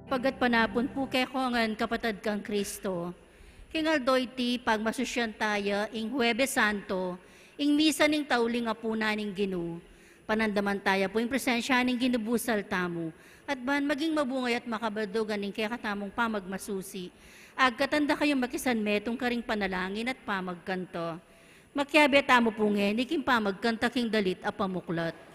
Pagat panapon po kay kongan kapatid kang Kristo. Kingal doyti pag masusyan tayo ing Huwebes Santo, ing misa ning tauling apuna ning Ginu. Panandaman tayo po ing presensya ning ginubusal tamo. At ban maging mabungay at makabadugan ning kaya katamong pamagmasusi. Agkatanda kayong makisan metong karing panalangin at pamagkanto. Makyabe tamo po ngeniking pamagkanta king dalit a pamuklat.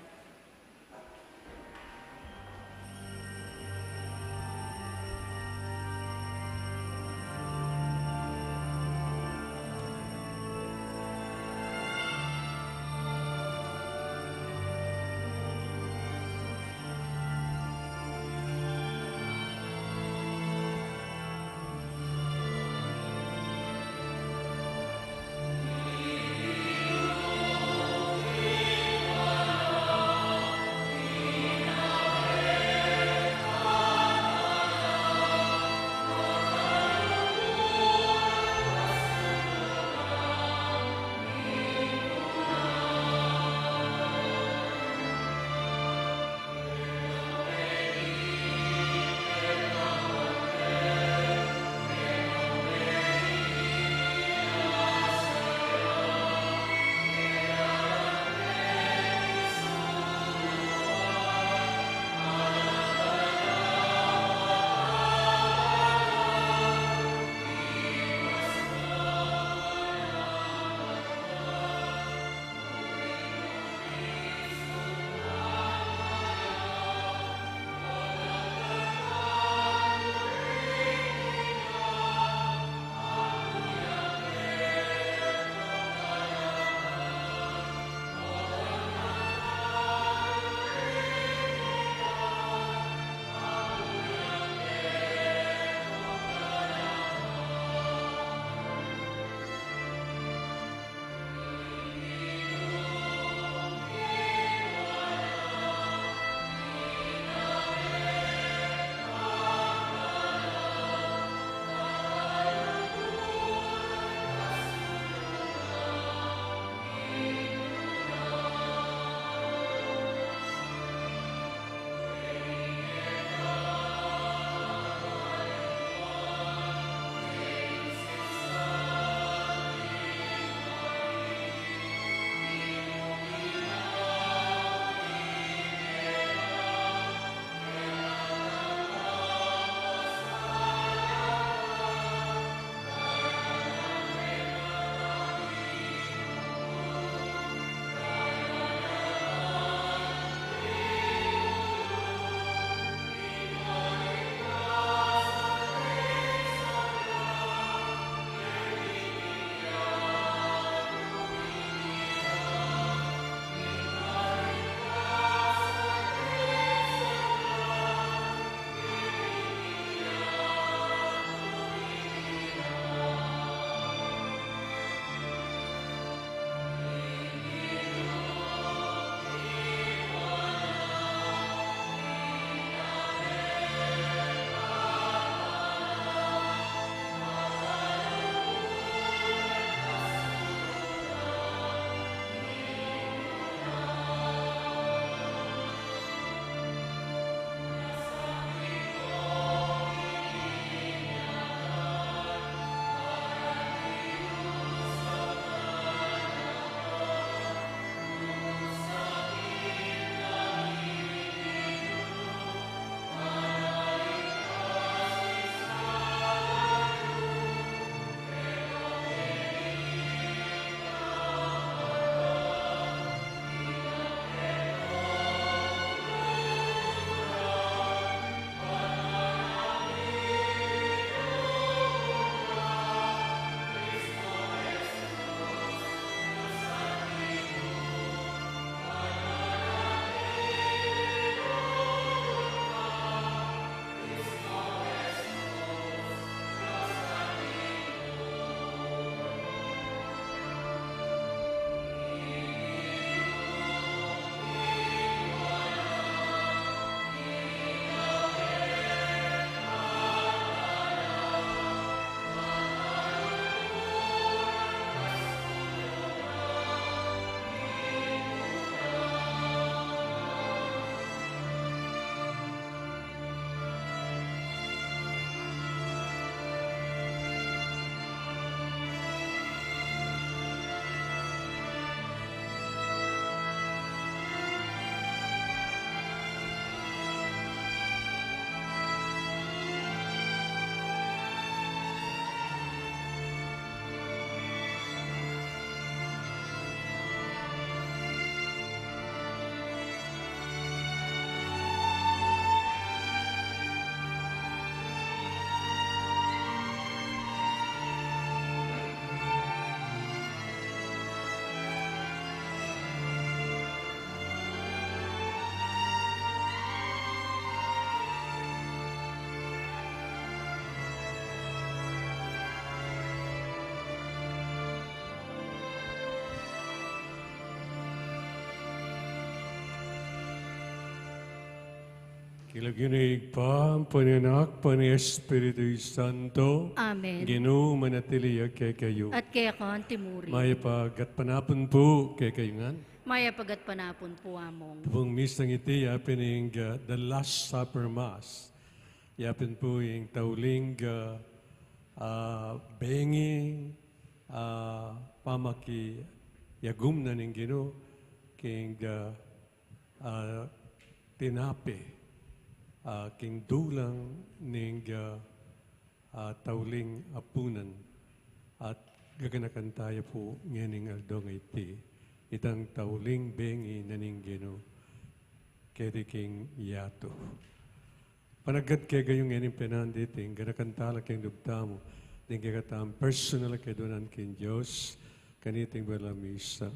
Kilaginig pa ang pananak pa ni Espiritu Santo. Amen. Ginoo manatiliya kay kayo. At kaya kan timuri. Maya pag at panapon po kay kayo nga. Maya pagat panapon po among. Pong misang iti yapin the Last Supper Mass. Yapin po yung tauling bengi pamaki yagum na ning Ginoo king tinape. King dulang ning tauling apunan at gaganakan tayo po nganing aldong iti itang tauling bengi naning Ginoo kedi king yato. Panagad kay gayong nganing penanditing ganakantala king dugtamo din kagatam personal kay donan king Diyos kaniting balamisa.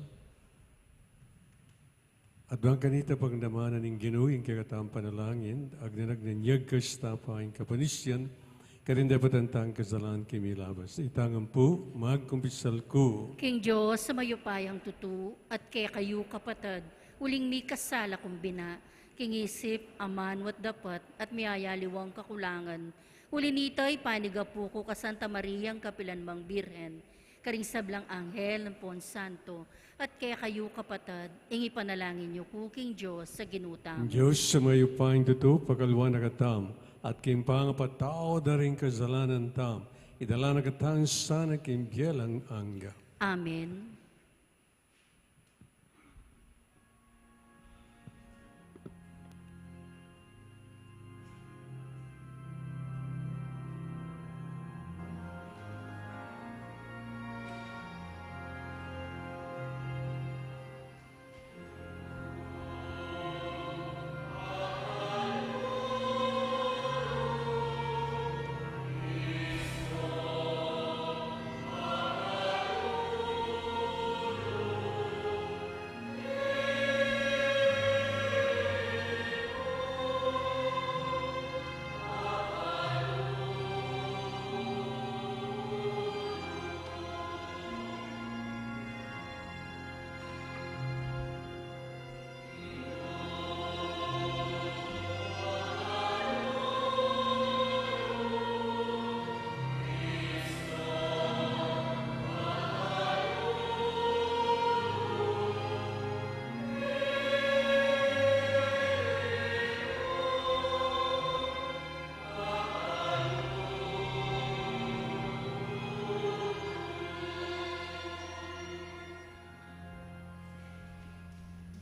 At bang kanita pag namanan ng Ginoo yung kagatam panalangin, agdanag ng yagkasta pa ang kapanisyan, karin dapat ang tang kasalan kimilabas. Itangan po, magkumpisal ko. King Diyos, sa mayupayang tutu, at kaya kayo kapatid, uling mi kasala kumbina, king isip, aman, wat dapat, at miyayaliwang kakulangan. Uli nito'y paniga po ko ka Santa Mariang Kapilanmang Birhen, karing sablang anghel ng Pon Santo, at kaya kayo kapatid, ingi panalangin niyo po king Diyos sa ginutam. Diyos sa mayupayang tutu, pagalwa na katam, at kim pangapatao da rin kasalanan tam, idala na katang sana kim bielang angga. Amen.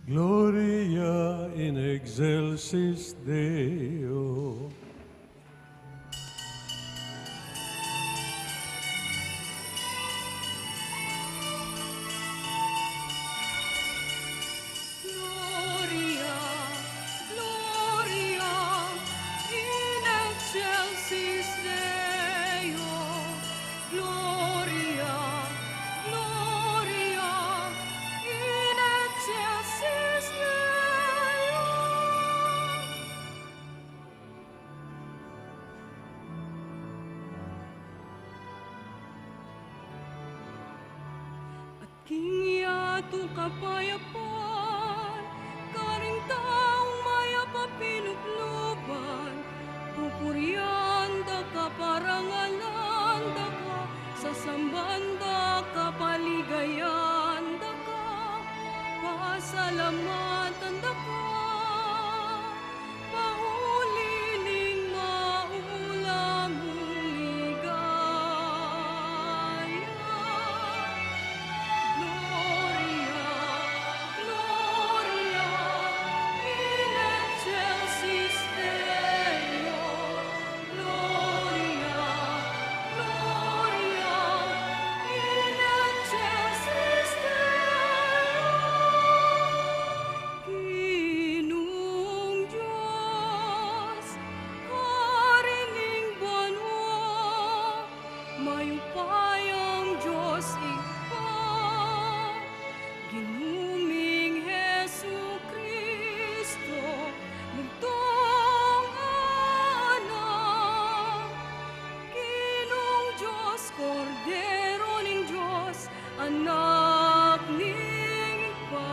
Gloria in excelsis Deo. Gloria, Gloria, in excelsis Deo. Gloria, Gloria, in excelsis Deo. At kingyato kapayapan, karing taong mayapapinupluban, pupurian da kaparangalan da ka, sasamban da kapaligayan da ka, pasalamatan da ka, pauliling maulang ligaya. Gloria, Gloria, in excelsis Deo. Gloria, Gloria, in excelsis Deo. Ginong Diyos, harining banwa, mayupayang Diyos Iba, ginuming Hesu Kristo, mugtong anak, Ginong Diyos, Kordero ning Diyos, anak ning Iba.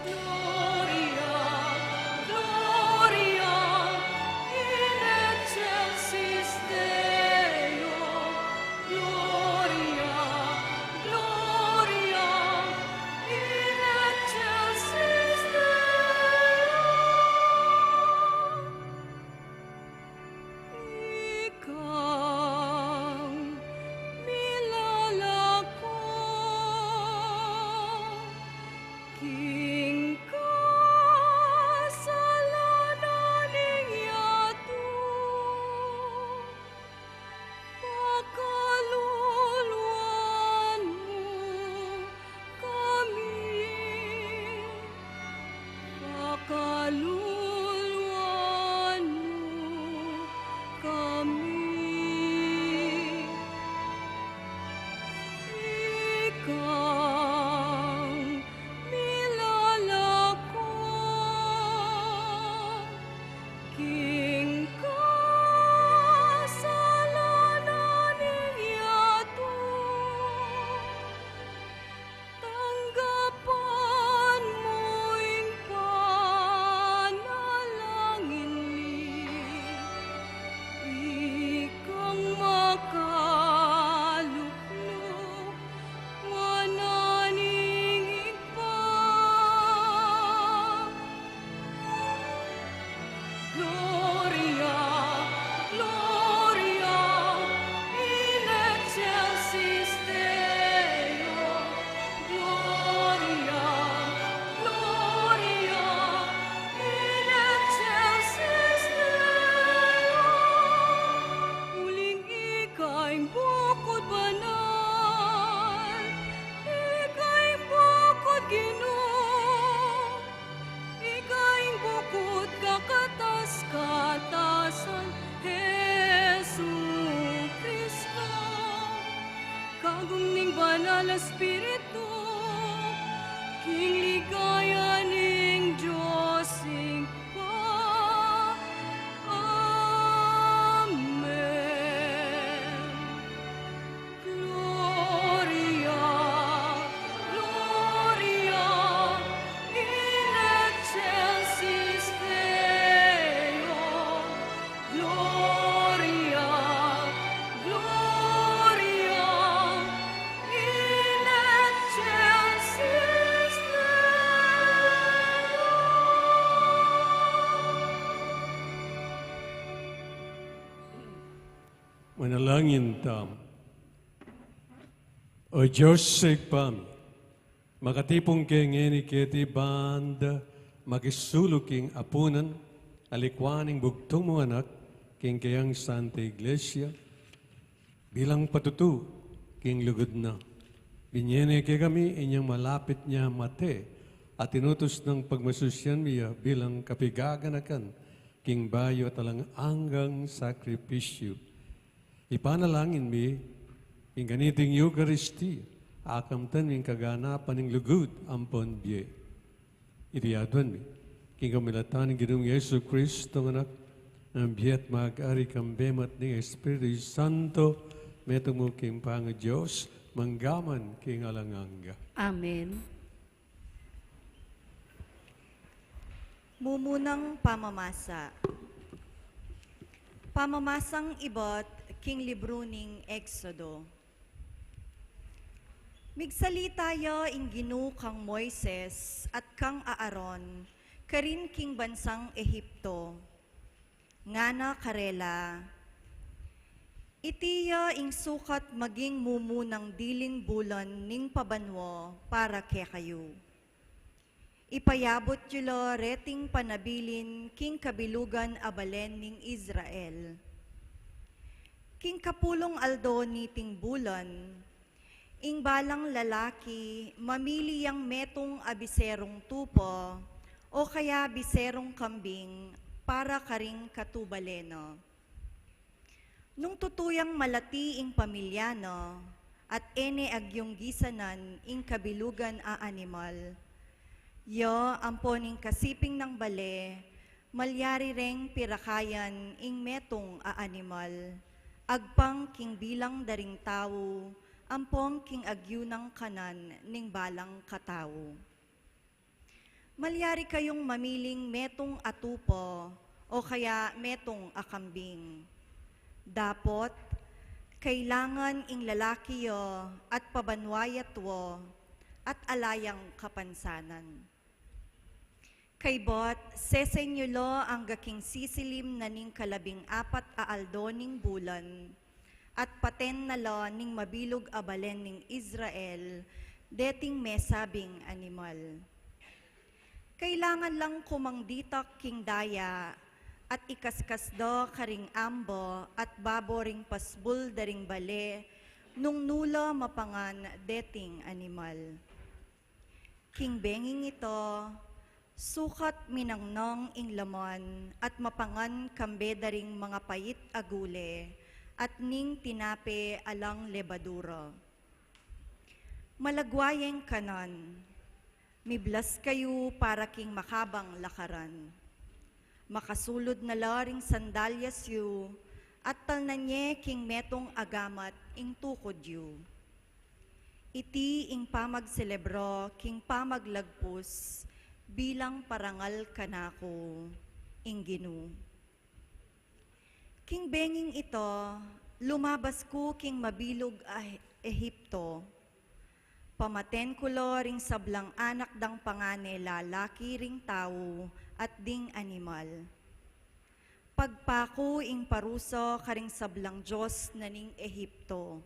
Gloria, Gloria, Banal Espiritu, king ligaya ning Diyos sing pa. Amen. Gloria, Gloria, in excelsis Deo. Gloria, Gloria, in excelsis Deo. Manalangin tam. O Diyos sigpam, makatipong kengeni keti banda, makisuluking apunan, alikwaning bugtong mo anak, king kayang Santa Iglesia, bilang patutu, king lugod na. Binyene kay kami inyang malapit niya mate, at inutos ng pagmasusyan niya bilang kapigaganakan, king bayo at alang anggang sakripisyo. Ipanalangin mi, ing ganiting Eucharistia, akamtan ing kaganapan ng lugod ampon biye. Iriadwan mi, king kamilatan ng Ginoong Yesu Kristo anak, ang biyat mag-ari kambemat ng Espiritu Santo, metong mo king Panga Diyos, manggaman king alanganga. Amen. Mumunang pamamasa. Pamamasang ibot, king libro ning Exodo. Migsali tayo ing Ginu kang Moises at kang Aaron, karin king bansang Ehipto. Ngana karela, itiya ing sukat maging mumunang diling bulan ning pabanwo para kay kayo. Ipayabot yulo reting panabilin king kabilugan abalen ning Israel. King kapulong aldo niting bulan, ing balang lalaki, mamili yang metong abiserong tupo, o kaya biserong kambing, para karing katubaleno. Nung tutuyang malati ing pamilyano, at ene agyong gisanan ing kabilugan a animal, yo amponing kasiping ng bale, malyari reng pirakayan ing metong a animal, agpang king bilang daring tao, ampong king agyu ng kanan ning balang katao. Malyari kayong mamiling metong atupo o kaya metong akambing. Dapot, kailangan ing lalaki yo at pabanwayat wo at alayang kapansanan. Kaybot, sesenyulo ang gaking sisilim na ning 14 aaldo ning bulan, at paten na lo ning mabilog abalen ning Israel, deting mesabing animal. Kailangan lang kumangditak king daya, at ikaskasdo karing ambo at baboring pasbul daring bale, nung nulo mapangan deting animal. King benging ito, sukat minangnong ing lamon at mapangan kambe daring mga payit agule at ning tinape alang lebaduro. Malagwayeng kanan, miblas kayo para king makabang lakaran. Makasulod na laring sandalyas yu at talnanye king metong agamat ing tukod yu. Iti ing pamagselebro king pamaglagpus bilang parangal kanako ing Ginu. King benging ito, lumabas ko king mabilog Ehipto. Pamaten ko lo ring sablang anak dang pangane lalaki ring tao at ding animal. Pagpako ing paruso karing sablang Diyos na ning Ehipto.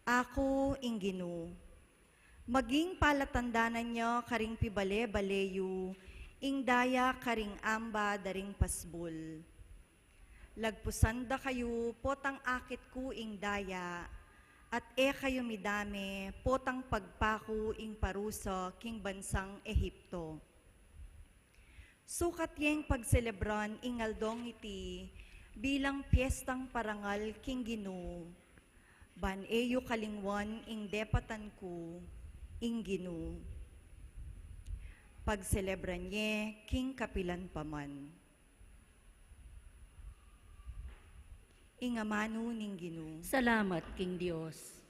Ako ing Ginu. Maging palatandanan nyo karing pibale-baleyu, ing daya karing amba daring pasbul. Lagpusan da kayo potang akit ku ing daya, at kayo midame potang pagpaku ing paruso king bansang Ehipto. Sukat yang pagselebran ingaldong iti bilang piyestang parangal king Ginu. ban eyo kalingwan ing depatan ko, ing Ginu. Pagselebran nye, king kapilan paman. Ingamano ning Ginu. Salamat, King Diyos.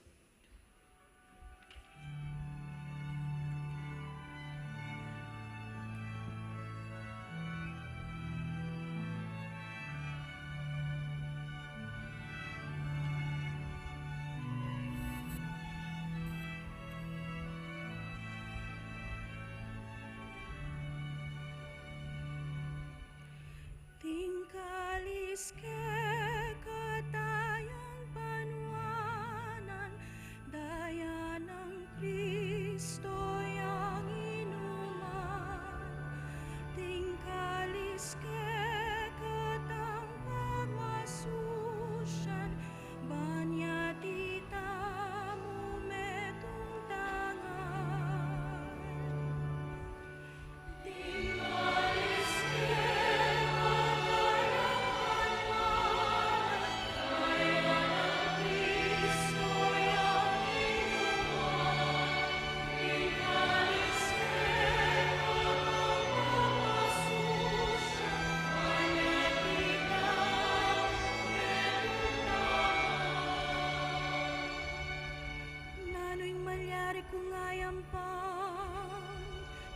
Tingkalis ke katayang panuanan, daya ng Kristo yang inuman. Tingkalis ke katang pagmasusyan, banya titamu metong tangan. Tingkalis ke nano'y malyari kung ayampang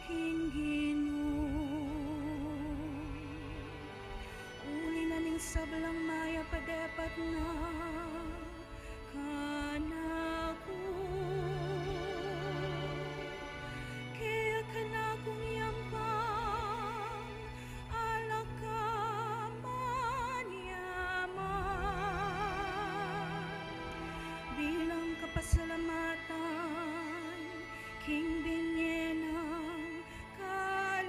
hinggino. Uli na ning sablang maya padepat na kanako. Kaya kanakong yampang alakaman yaman. Bilang kapasalamatan, King binye ng kaligtasan.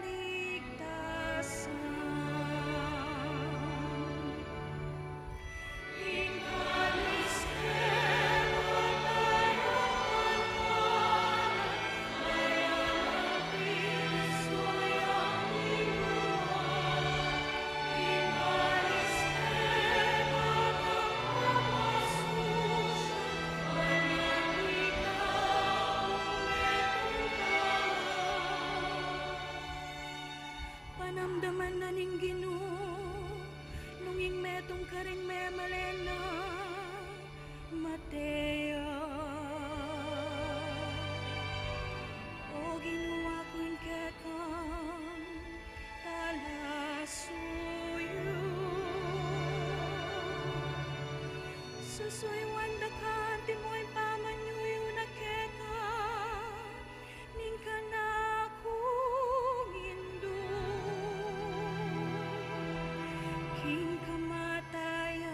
Tingkalis ke katayang panuanan, daya ng Kristo yang inuman. Tingkalis ke katang pagmasusyan, banya titamu metong tangan. Panamdaman na ning Ginu, nunging metong karing memalena, Matea. O ginawa ko yung kekang talasuyo. Susoy wanda ka, timoy pamanyuyo na keka, ning kanakong indu. King kamatayan,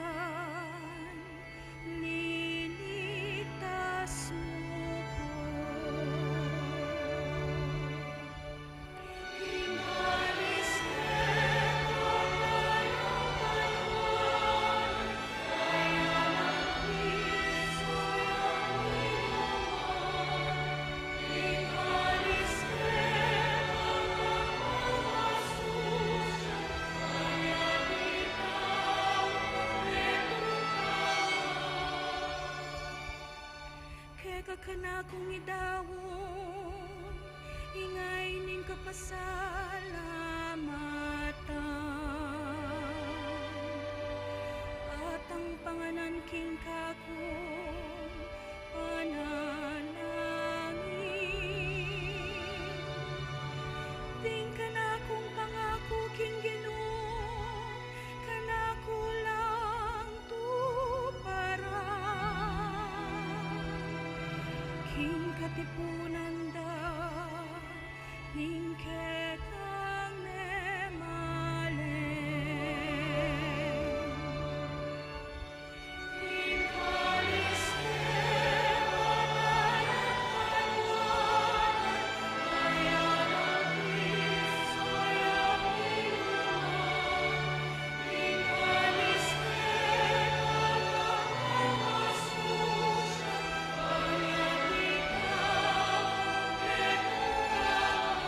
liligtas mo ko. Tingkalis ke katayang panuanan, daya ng Kristo yang inuman. Tingkalis ke katang pagmasusyan, banya titamu metong tangan. Kaya kanakong idawon, ingay ning kapasalamatan. At ang panganan king kakong panalangin. Ting kanakong pangako king Ginu, kanako lang tuparan. King katipunan da, ning kekang nemalen. Tingkalis ke katayang panuanan, daya ng Kristo yang inuman. Tingkalis ke katang pagmasusyan, banya titamu metong tangan.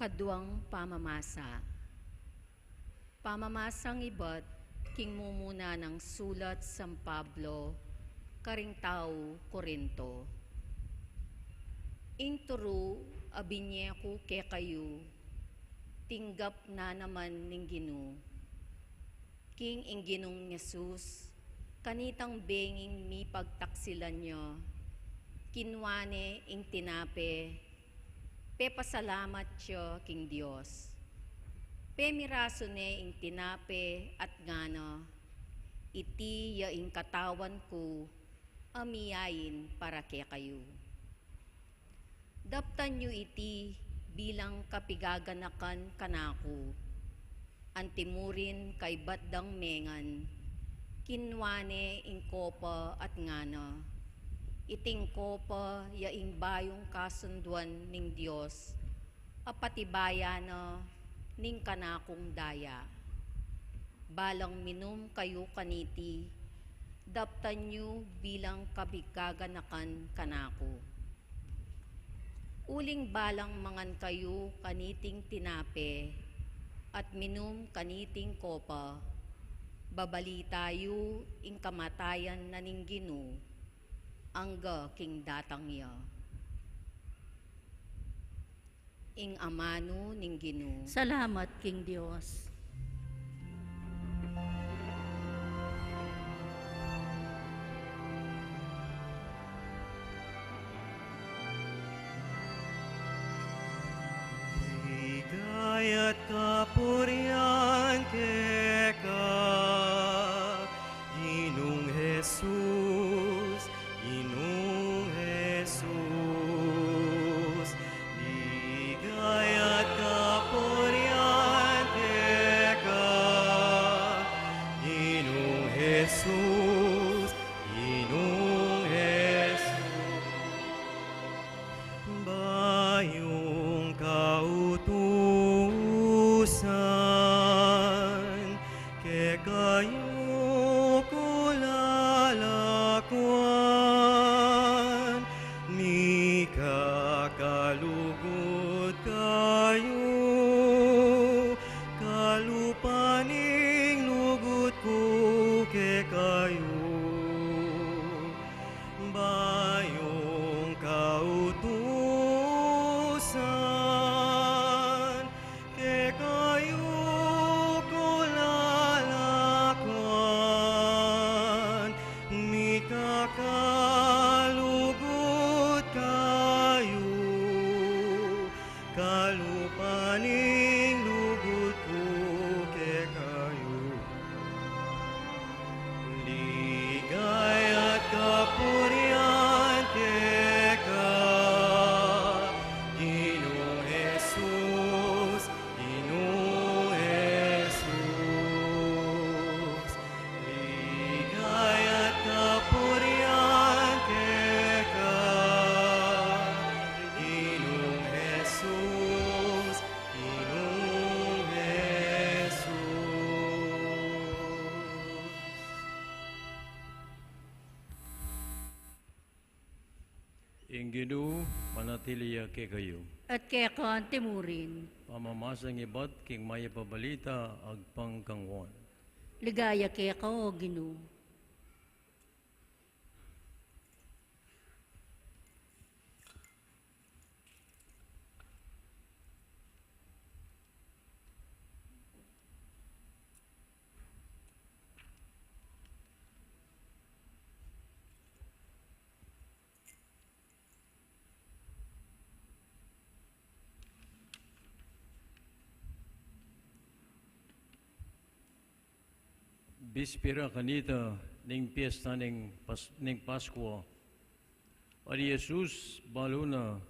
Kaduang pamamasa. Pamamasang iba't king mumuna ng sulat San Pablo, karing tao Korinto. Ing turu abinyeku ke kayo, tinggap na naman ning Ginu. King ing Ginong Yesus, kanitang benging mi pagtaksilan nyo, kinwane ing tinape, pe pasalamat siya king Dios. Pe miraso ne ing tinape at ngano, iti ya ing katawan ko, amiyain para kaya kayo. Daptan nyo iti bilang kapigaganakan kanako, antimurin kay batdang mengan, kinwane ing kopa at ngano, iting kopa ya ing bayong kasunduan ning Dios, apatibayana ning kanakong daya. Balang minum kayo kaniti, daptan nyo bilang kabigaganakan kanako. Uling balang mangan kayo kaniting tinape, at minum kaniting kopa, babali tayo ing kamatayan na ning Ginu, angga king datang ya. Ing amano ning Ginu. Salamat, King Diyos. Higayat kapurian keka, Ginong Jesus, Ginong Jesus. Higayat kapurian keka, Ginong Jesus, Ginong Jesus. Bayong kautusan, ke kayo kulalakwan, ni kakalugod kayo, kalupaning lugod ko ke kayo. Bayong kautusan, ke kayo kulalakwan, ni kakalugod kayo, kalupaning lugod ko ke kayo. Ligay at kapurian keka, Ginong Jesus, Ginong Jesus. Ligay at kapurian keka, Ginong Jesus, Ginong Jesus. Inginu manatiliya ke kayo. At kaya ka timurin, Pamamasang iba't king maya pabalita agpang kangwan. ligaya kaya ka o Ginu. Bispira kanita ning piyesta ning Pasko. Ari Jesus baluna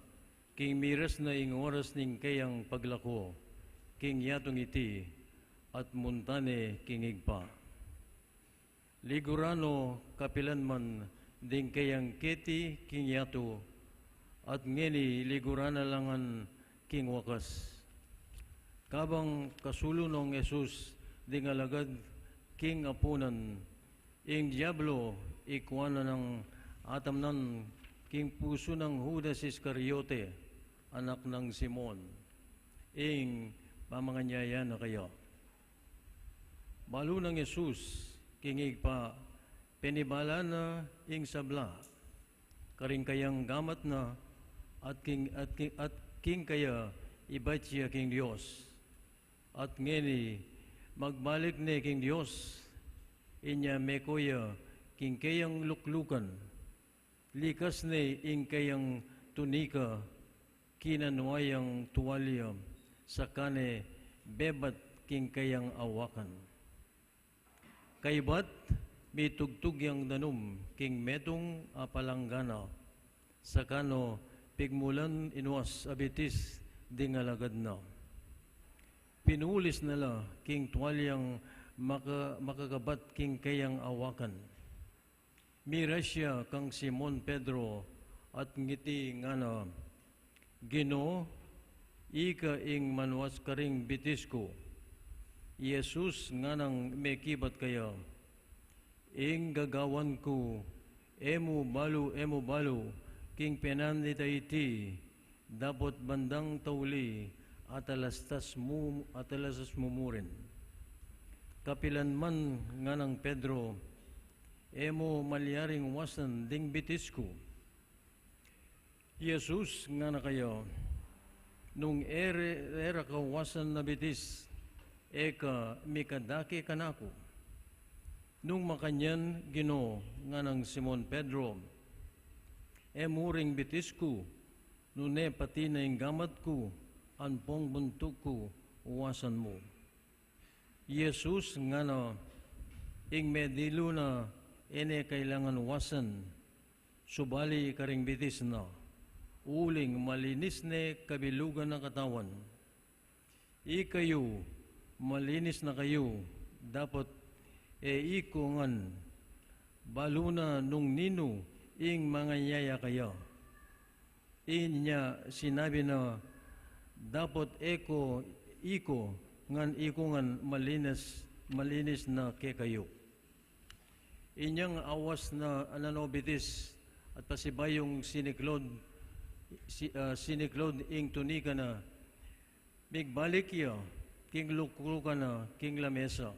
king miras na ing oras ning kayang paglako, king yatong iti at muntane king igpa. Ligurano kapilan man ding kayang keti king yato at ngeni ligurana langan king wakas. Kabang kasulo nung Jesus ding alagad king apunan, ing Diablo ikwana ng atamnan king puso ng Judas Iscariote, anak ng Simon. ing pamanganyaya na kayo. Balo ng Yesus, kingig pa, penibala na ing sabla, karing kayang gamat na, at king kaya ibait siya king Diyos. At ngeni, magbalik ni king Diyos, inya mekoya king kayang luklukan, likas ni ing kayang tunika, kinanwayang tuwalya, sakane bebat king kayang awakan. Kaybat, mitugtug yang danum, king metong apalanggana, sakano pigmulan inwas abitis dingalagad na. Pinulis nila king tuwalyang makagabat king kayang awakan. Mira siya kang Simon Pedro at ngiti ngana, Ginoo, ika ing manwas karing bitis ko. Jesus nganang mekibat kaya, ing gagawan ko, emo balu, king penan iti, dapat bandang tauli, at alastas mumurin. Kapilan man nganang Pedro, emo malyaring wasan ding bitis ko. Jesus nga na kayo, nung era kawasan na bitis, eka mikadaki kanako. Nung makanyan Ginoo nga ng Simon Pedro, muring bitis ko, nune pati na yung gamat ko, anpong buntok ko, uwasan mo. Jesus nga na, ing medilo na, kailangan wasan, subali karing bitis na, uling malinis ne kabilugan ng katawan. Ikayo, malinis na kayo, dapat ikungan, balo na nung nino, ing mga yaya kayo. Inya sinabi na, dapat iko, ngan ikungan malinis na ke kayo. Inyang awas na ananobitis at pasibayong siniklod ing tunika na, bigbalik ya, king lukruka na, king lamesa.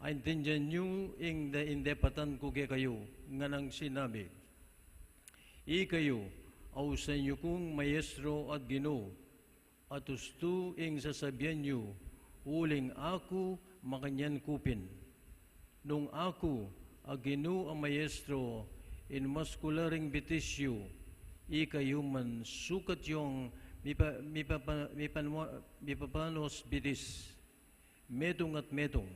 Aintindihan nyo ing indepatan ko ke kayo, nga nang sinabi, kayo, ausan nyo kong mayestro at Ginoo, at usto ing sasabihan nyo, uling ako makanyan kupin. Nung ako, Ginoo ang mayestro, in maskularing bitisyo, kayo man sukat yung mipapanos bitis, metong at metong.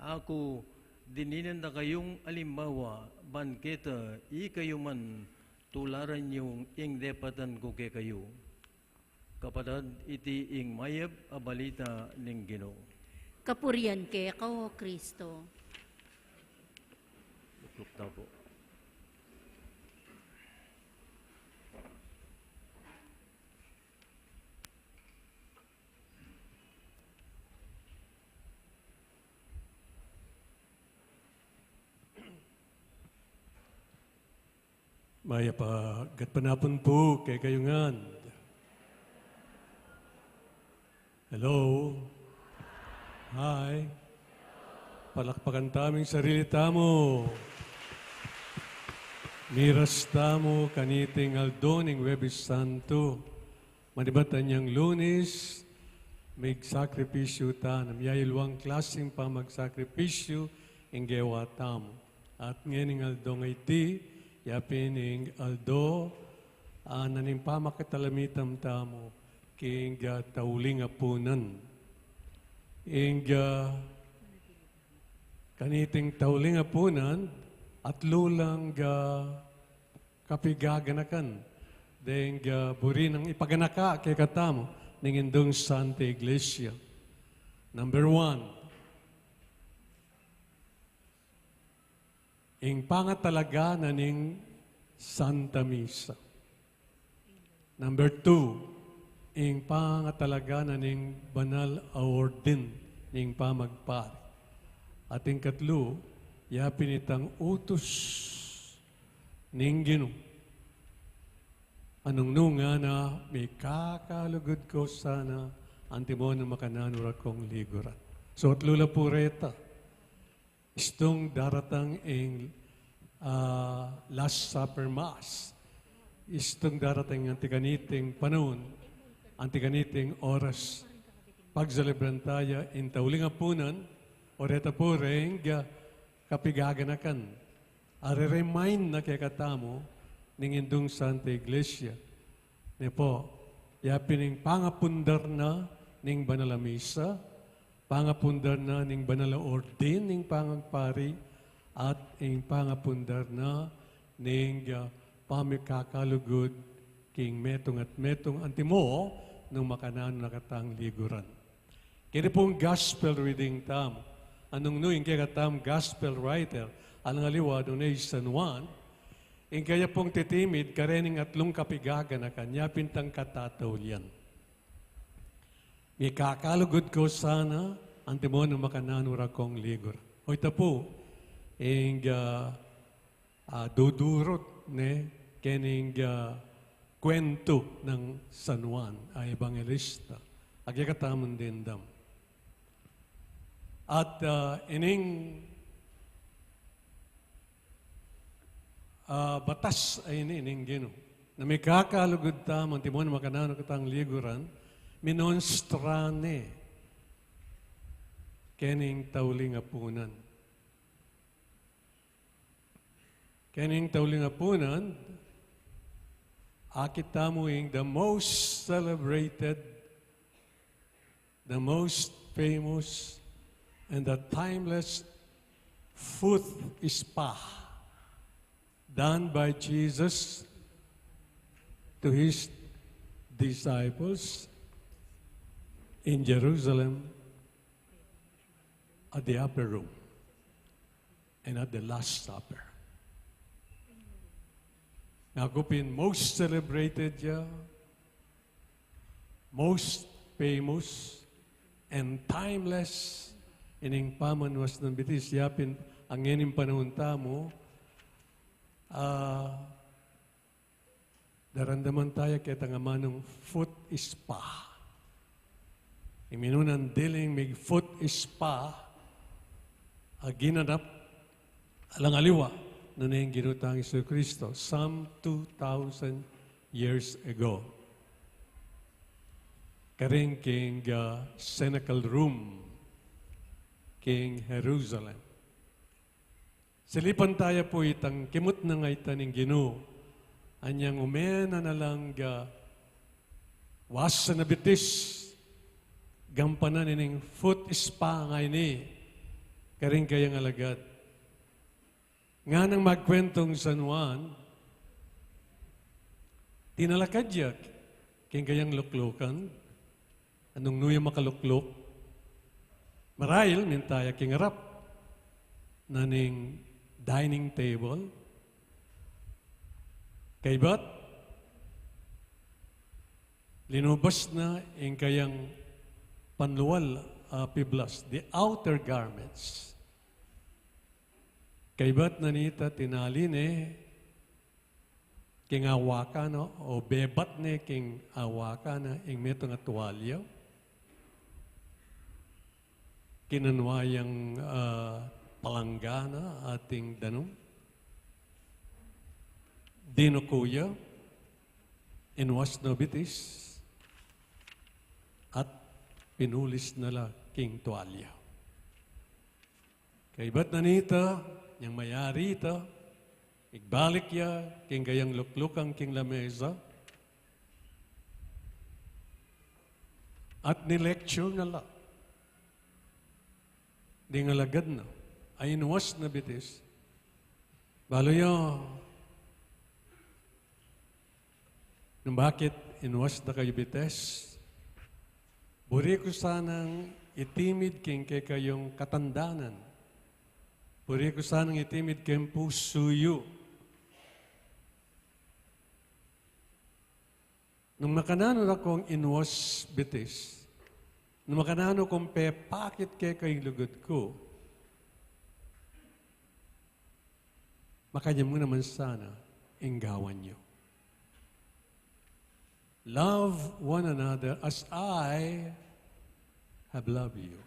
Ako, dininan na kayong alimbawa, banketa, kayo man tularan yung ing depatan ko ke kayo. Kapatad, iti ing mayab a balita ning Ginoo. Kapurian ke kao, Kristo. Lukluk daw po. Maya pa, gatpanapon po kay kayungan. Hello? Hi? Palakpakan taming sarili tamo. Miras tamo kaniting aldoning Webis Santo. Manibatan niyang Lunes, may sakripisyo ta, namiyayilwang klaseng pa magsakripisyo ing gewa tamo. At ngayon aldong iti, yapining aldo, naning pamakitalamitam tamo, king tauling apunan. Ing kaniting tauling apunan, at lulang kapigaganakan. Deng buri ng ipaganaka kay katamo, ning indong Santa Iglesia. Number 1, ing pangatalaga na ning Santa Misa. Number 2, ing pangatalaga na ning banal awardin ning pamagpari. At ing katlo, yapin itang utos ning Ginoo. Anong nunga na may kakalugod ko sana antimo na makananura kong liguran. So at lula pureta, istong daratang ing Last Supper Mass, istong darating ang tikaniting panahon, ang tikaniting oras, pagsalibran tayo in tauling apunan, oreta po rin kapigaganakan. Are-remind na kaya katamo, ning indong Santa Iglesia. Ne po, yapining pangapundar na ning banala misa, pangapundar na ning banala ordin ning pangagpari, at ing pangapundar na ning pamikakalugod king metong at metong antimo ng makanan nakatang liguran. Kaya pong gospel reading tam, anong nuing kaya katam gospel writer, alang aliwa doon ay San Juan, ing kaya pong titimid, karening atlong kapigaga na kanya pintang katataw liyan. May kakalugod ko sana, antimo ng makananura kong ligur. O ito po, ing dudurot ne, kening kwento ng San Juan, ay evangelista. Agikatamon din dam. At ining batas ay ining gino. Na may kakalugod tam, ang timon makanano katang liguran, minonstrane kening tauling apunan. Kening tauling apunan, akit tamuing the most celebrated, the most famous, and the timeless food spa done by Jesus to his disciples in Jerusalem at the upper room and at the Last Supper. Nakupin most celebrated ya, most famous, and timeless ining pamanwas ng bitis. Yapin ang ining panahon tamo, darandaman tayo kaya tangamanong foot spa. Iminunan diling may foot spa, ginanap alang aliwa no na yung ginutang Isu Kristo some 2,000 years ago. Karing king cenacle room, king Jerusalem. Silipan tayo po itang kimot na nga itaning Ginoo. Anyang umena na lang wasa na bitis, gampanan ining foot spa nga ini, karing kayang alagad. Nga nang magkwentong San Juan, tinalakad siya, king kayang luklukan, anong nuya makaluklok, marahil mintaya king harap, naning dining table, kaybat, linubas na ing kayang panluwal piblas, the outer garments. Kaybat na nita tinalin king awaka no, o bebat ne king awaka na ing meto nga tuwalya. Kinanwayang palanggana ating danong. Dinukuya, inwas na bitis, at pinulis nala king tuwalya. Kaybat na nita, yang mayari ita, igbalik ya, king gayang luklukang king lamesa, at ni-lecture nga la. Di nga lagad na, ay inuwas na bitis. Balo yun, nung bakit inuwas na kayo bitis, buri ko sanang itimid king kay kayong katandanan. Puri ko sanang itimid kem pusuyo. Nung makanano akong inwas bitis, nung makanano kong pepakit kay kay lugod ko, makanya mo naman sana inggawan nyo. Love one another as I have loved you.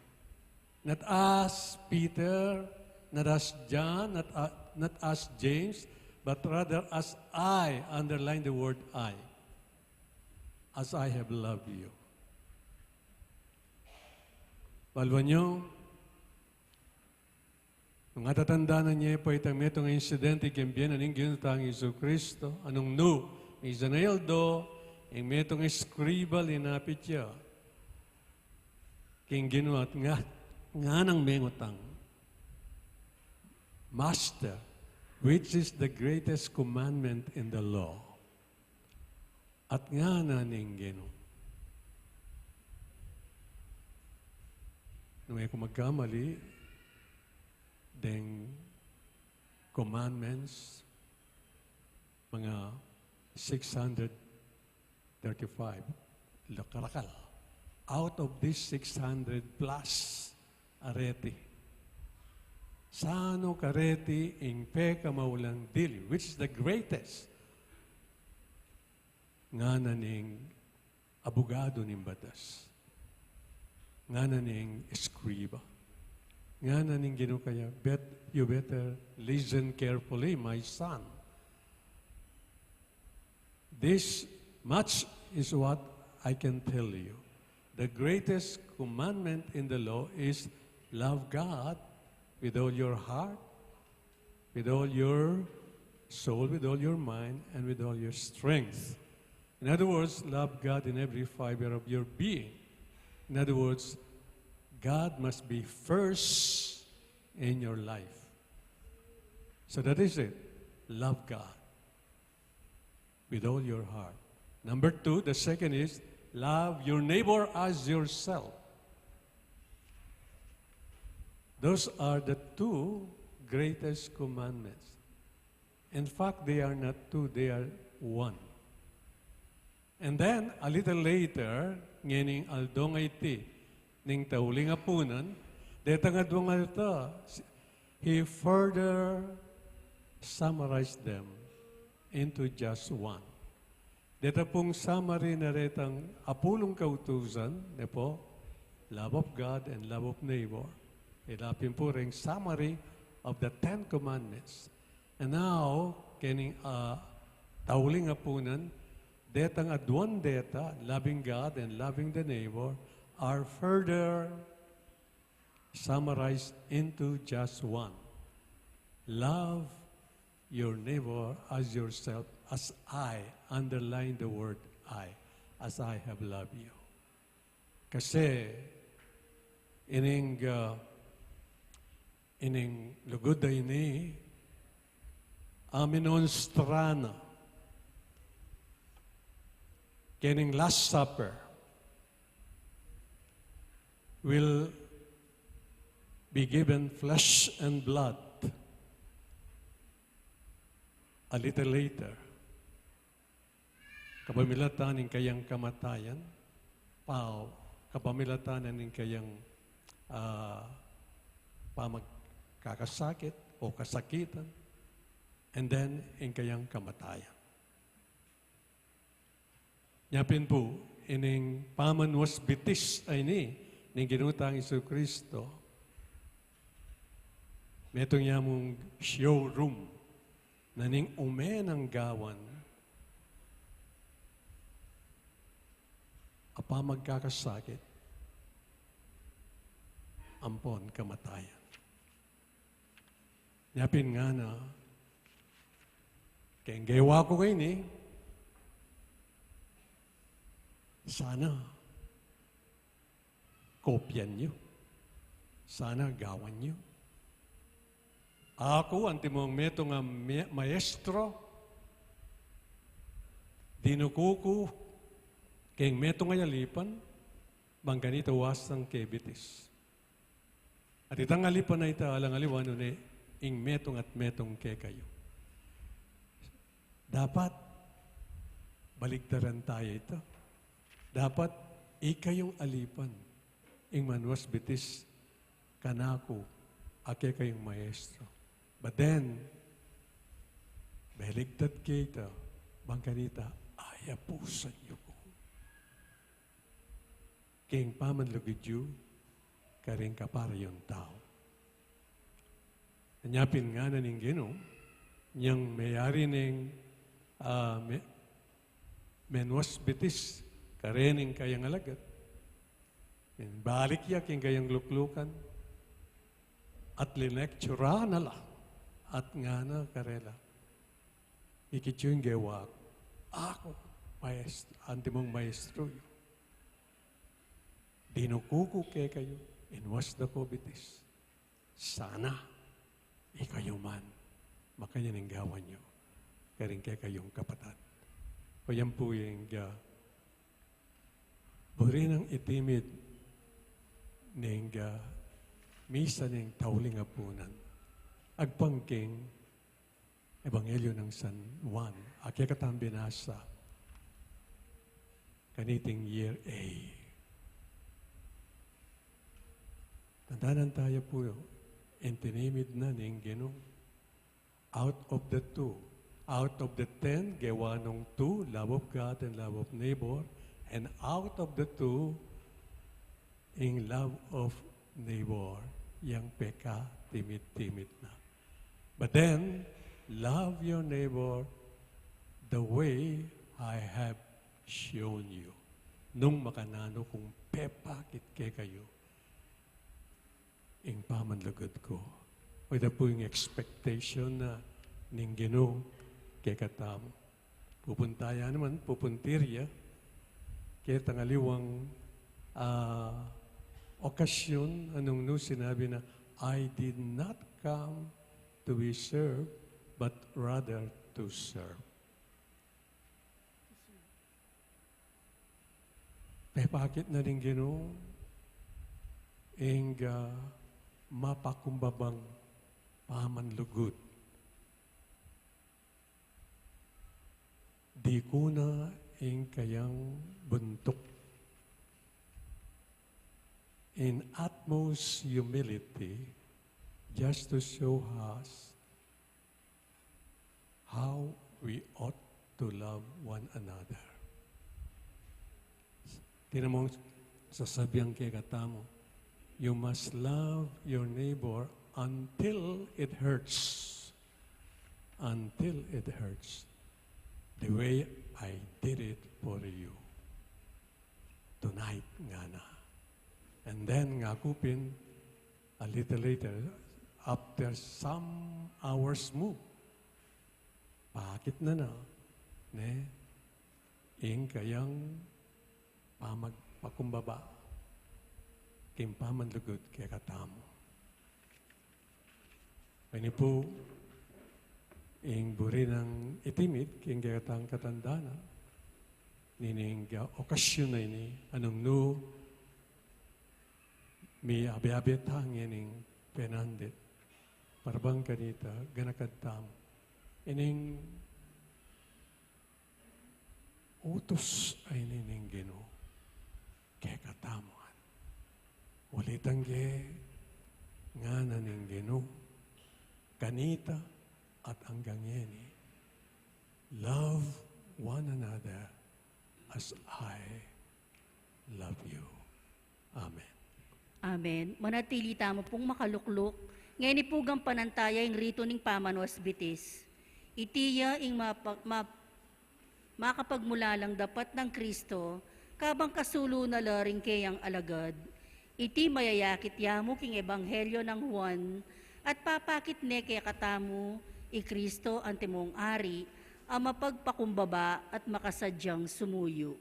Not as Peter, not as John, not as James, but rather as I, underline the word I, as I have loved you. Balwan nyo, nung atatandaan niya po itang metong insidente kembien aning ginutang Isu Kristo, anong nu, izanayaldo, ang metong eskribal inapit siya, king ginuat nga nang mengutang, Master, which is the greatest commandment in the law, at nga naning ginu. Nung ako magkamali, deng commandments, mga 635, lakarakal. Out of this 600 plus areti, sano kareti ing peka maulang dili, which is the greatest, nga naning abogado ning batas, nga naning eskriba, nga naning ginukaya, you better listen carefully, my son. This much is what I can tell you. The greatest commandment in the law is love God with all your heart, with all your soul, with all your mind, and with all your strength. In other words, love God in every fiber of your being. In other words, God must be first in your life. So that is it. Love God with all your heart. Number two, the second is love your neighbor as yourself. Those are the two greatest commandments. In fact, they are not two, they are one. And then, a little later, nganing aldong iti, ning tauling apunan, detang adwang alta, he further summarized them into just one. Deta pong summary na retang apulong kautusan, ne po, love of God and love of neighbor. Ilapin po ring summary of the 10 Commandments. And now, kining tauling apunan, detang adwan deta, loving God and loving the neighbor, are further summarized into just one. Love your neighbor as yourself, as I, underline the word I, as I have loved you. Kasi, ining lugod na ini, aminon strana, kining Last Supper, will be given flesh and blood a little later. Kapamilatan ng kayang kamatayan, kapamilatan ng kayang pamagkakasakit o kasakitan, and then in kayang kamatayan. Nyapin po, ining pamanwas bitis ay ni, ning ginutang Isu Kristo, metong yamong showroom na ning umenang gawan apa magkakasakit ampon kamatayan. Nyapin nga na kaya gawa ko kayo ni sana kopyan nyo. Sana gawan nyo. Ako, antimong meto nga maestro, dinukuku, keng meto nga yalipan, bang ganito wasang kebitis. At itang alipan na ita, alang aliwan, ing metong at metong ke kayo. Dapat, baligtaran tayo ito. Dapat, ikayong alipan, ing manwas bitis, kanako, ake kayong maestro. But then, baligtad kita, bang kanita, ayapusan niyo ko. king pamanlugidyo, karing kapara yung tao. Anyapin nga na ning Ginoo, niyang mayari ning menwas bitis, karening kayang alagat. Balik ya king kayang luklukan, at linektura na la, at nga na karela. Ikityo yung gawa, ako, antimong maestro yun. Dinukuku ke kayo, inwas da ko bitis. Sana, ikayo man, makanya ning gawan nyo, karing ke kayong kapatad. O yan po yung buri ng itimid ning misa ning tauling apunan. Agpangking Ebanghelyo ng San Juan, akya katang binasa, kaniting year A. Tandaan tayo po, intinimid na ning Ginoo. Out of the 10, gawa nung 2, love of God and love of neighbor, and out of the 2, in love of neighbor, yang peka, timid-timid na. But then, love your neighbor the way I have shown you. Nung makanano kung pepakit ke kayo, ing pamanlugod ko. O ito po yung expectation na ning Ginoo ke katamo. Pupuntaya naman, pupuntirya, kaya tangaliwang okasyon, anong no sinabi na, I did not come to be served, but rather to serve. Pepakit na rin Ginoo, ing mapakumbabang pamanlugod. Di ko na ing kayang buntok. In utmost humility, just to show us how we ought to love one another. Tinan mo, sasabihan kay katamo, you must love your neighbor until it hurts. Until it hurts. The way I did it for you. Tonight nga na. And then ngakupin, a little later, after some hours move, pakit na na, ne, ing kayang pakumbaba, kim pamanlugod kaya katamo. Kani po, ing buri ng itimid, king kaya katang katandana, nining okasyon na ini, anong no, may abi-abi tangin ning penandit. Parabang kanita, ganakadtam. Ining utos ay nining Ginoo. Kaya katamuan. Walitang ge, nga na ning Ginoo. Kanita at hanggang yeni. Love one another as I love you. Amen. Amen. Manatili tamo pong makaluklok. Ngayon ipugang panantaya yung rito ning pamanwas bitis. Itiya ing makapagmulalang dapat ng Kristo, kabang kasulo na laring kayang alagad. Iti mayayakit yamo king ebanghelyo ng Juan, at papakit ne kaya katamu, i Kristo ang timong ari, ang mapagpakumbaba at makasadyang sumuyo.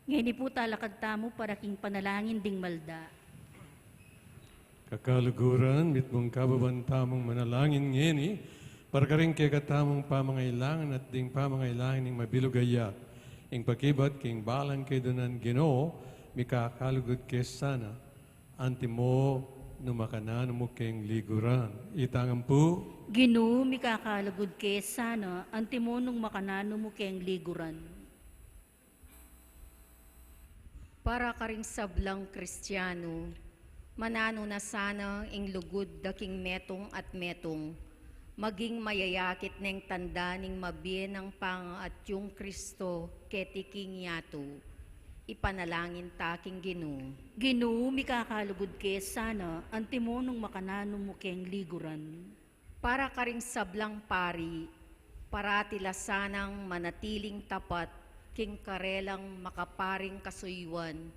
Ngayon po talakad tamo para king panalangin ding malda. Kakaluguran, mitmong kababantamong manalangin ngeni, para ka rin kay katamong pamangailangan at ding pamangailangan ng mabilugaya. Ing pakibat, king balang kay donan Ginoo, mikakalugod kay sana. Anti mo, numakanan mo keng liguran. Itangan po, Ginoo, mikakalagod ke sana, antimonong makanano mo keng liguran. Para ka ring sablang Kristiyano, manano na sana ing lugod daking metong at metong, maging mayayakit neng tanda ning mabien ng pang at yung Kristo ketiking yato, ipanalangin taking Ginoo. Ginoo, mikakalugod ke sana, antimonong makanano mo keng liguran. Para ka ring sablang pari, paratila sanang manatiling tapat, king karelang makaparing kasuyuan,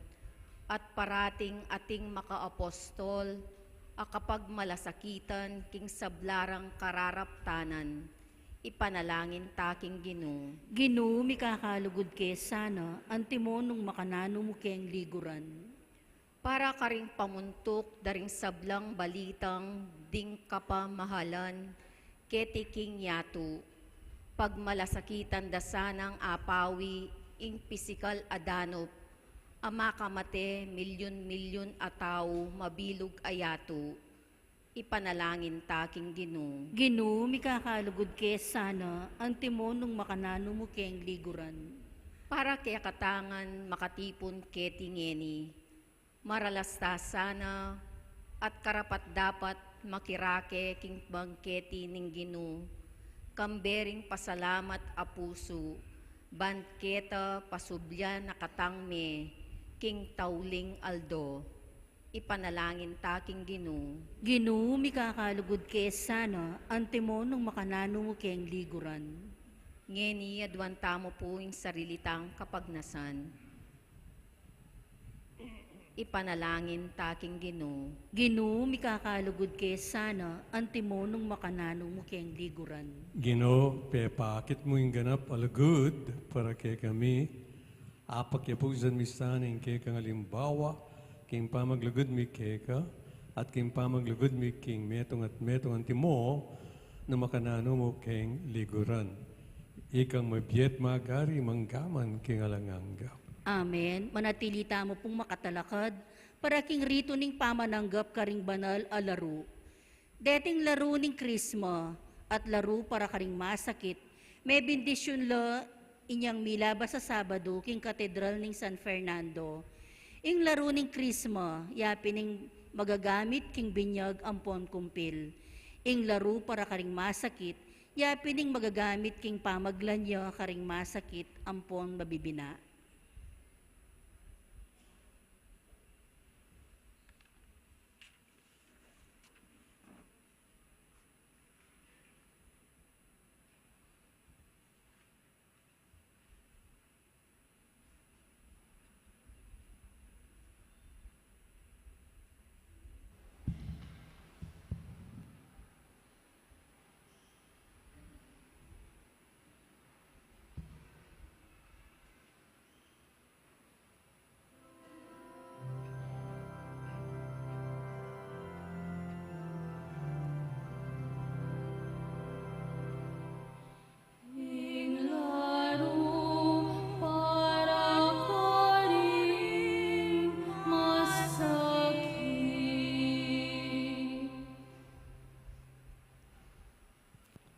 at parating ating makaapostol, akapag malasakitan, king sablarang kararaptanan, ipanalangin taking Ginoo. Ginoo, mikakalugod ke sana, antimonong makanano mo keng liguran. Para ka ring pamuntok, daring sablang balitang, ding kapamahalan, ketiking yato, pag malasakitan dasanang apawi, ing pisikal adanop, ama kamate milyon-milyon ataw, mabilog ayato, ipanalangin taking Ginoo. Ginoo, mikakalugod ke sana, antimonong makanano mo keng liguran. Para kaya katangan makatipon ketingeni, maralasta sana, at karapat dapat makirake king bangketi ning Ginoo, kambering pasalamat a puso, bangketa pasubyan nakatangme, king tauling aldo, ipanalangin taking Ginoo. Ginoo, mikakalugod ke sana, antimonong makanano mo keng liguran. Ngeni adwanta mo po yung sarilitang kapagnasan. Ipanalangin taking Ginoo. Ginoo, mikakalugod ke sana, antimonong makanano mo keng liguran. Ginoo, pepakit mo yung ganap alagud para kay kami. Apak yapusan misaning kay kang alimbawa, king pamaglugod mi kay ka, at king pamaglugod mi king metong at metong antimo, na makanano mo keng liguran. Ikang mabiyet magari manggaman king alanganggap. Amen. Manatilita mo pong makatalakad, para king rito ning pamananggap karing banal a laro. Deting laro ning Krisma, at laro para karing masakit, may bendisyon la inyang milaba sa Sabado king katedral ning San Fernando. Ing laro ning Krisma, yapi ning magagamit king binyag ampon kumpil. Ing laro para karing masakit, yapi ning magagamit king pamaglanya karing masakit ampon mabibina.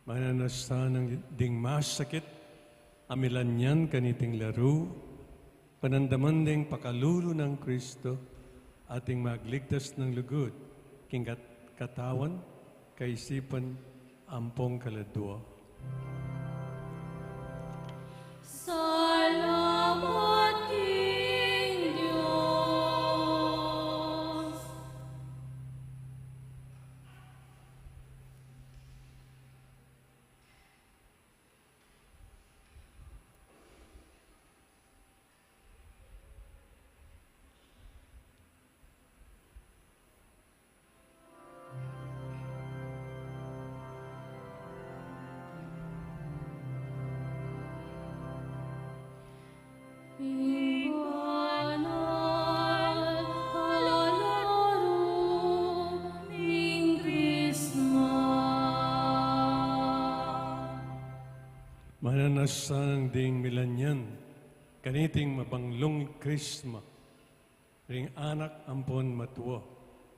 Mananasta ng ding masakit, amilan niyan kaniting laro, panandaman ding pakalulo ng Kristo, ating magligtas ng lugod, king katawan, kaisipan, ampong kaladwa. Salamat King Diyos. Mananasang ding milanyan, kaniting mabanglong krisma, ring anak ampon matuwa,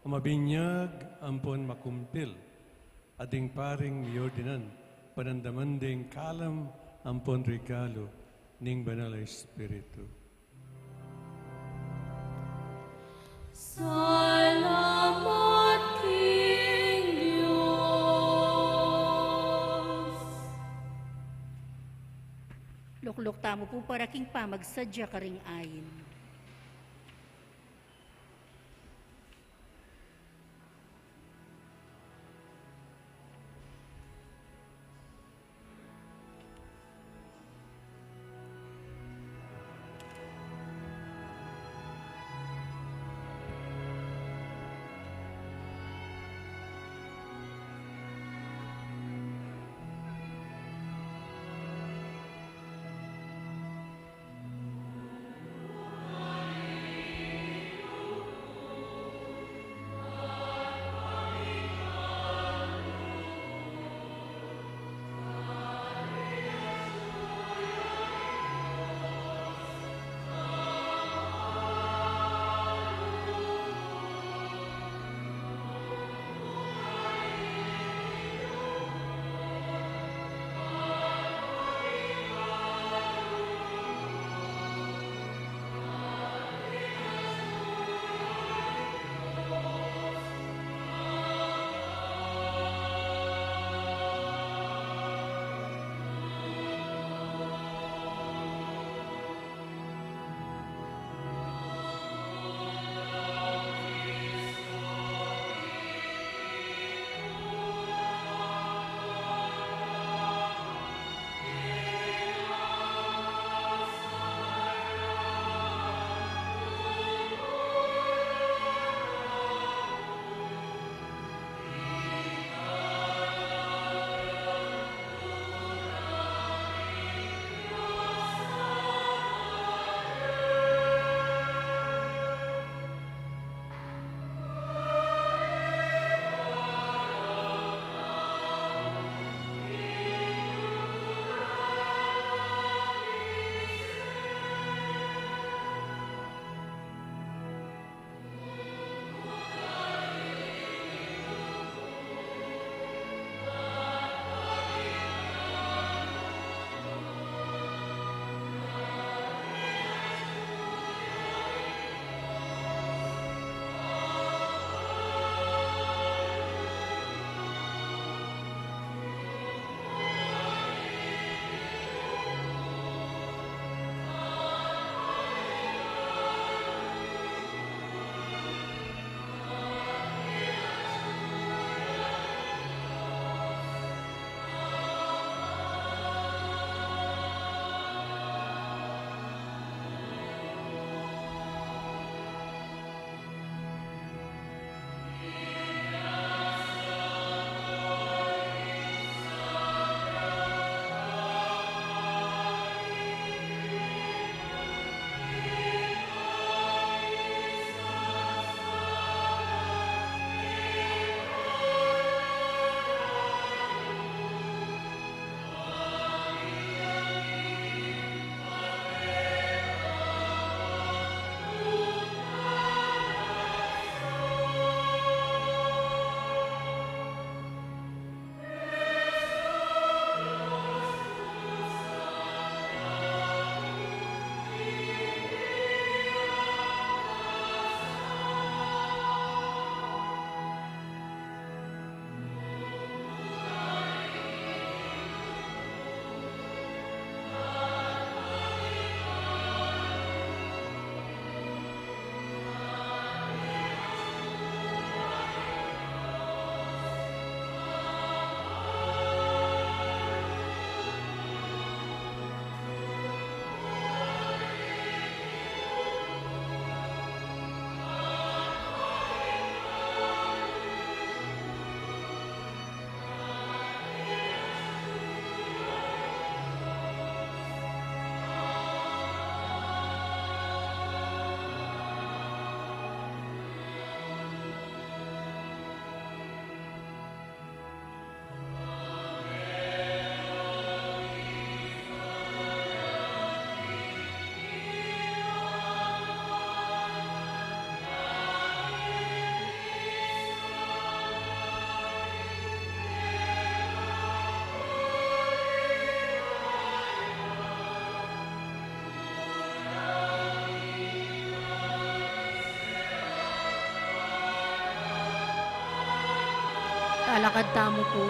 mabinyag ampon makumpil, ading paring miyordinan, panandaman ding kalam ampon regalo, ning banal na Espiritu. Salamat, King Diyos. Lukluk tamo po para king pamagsadya karing ayin. Lalakad tamo po.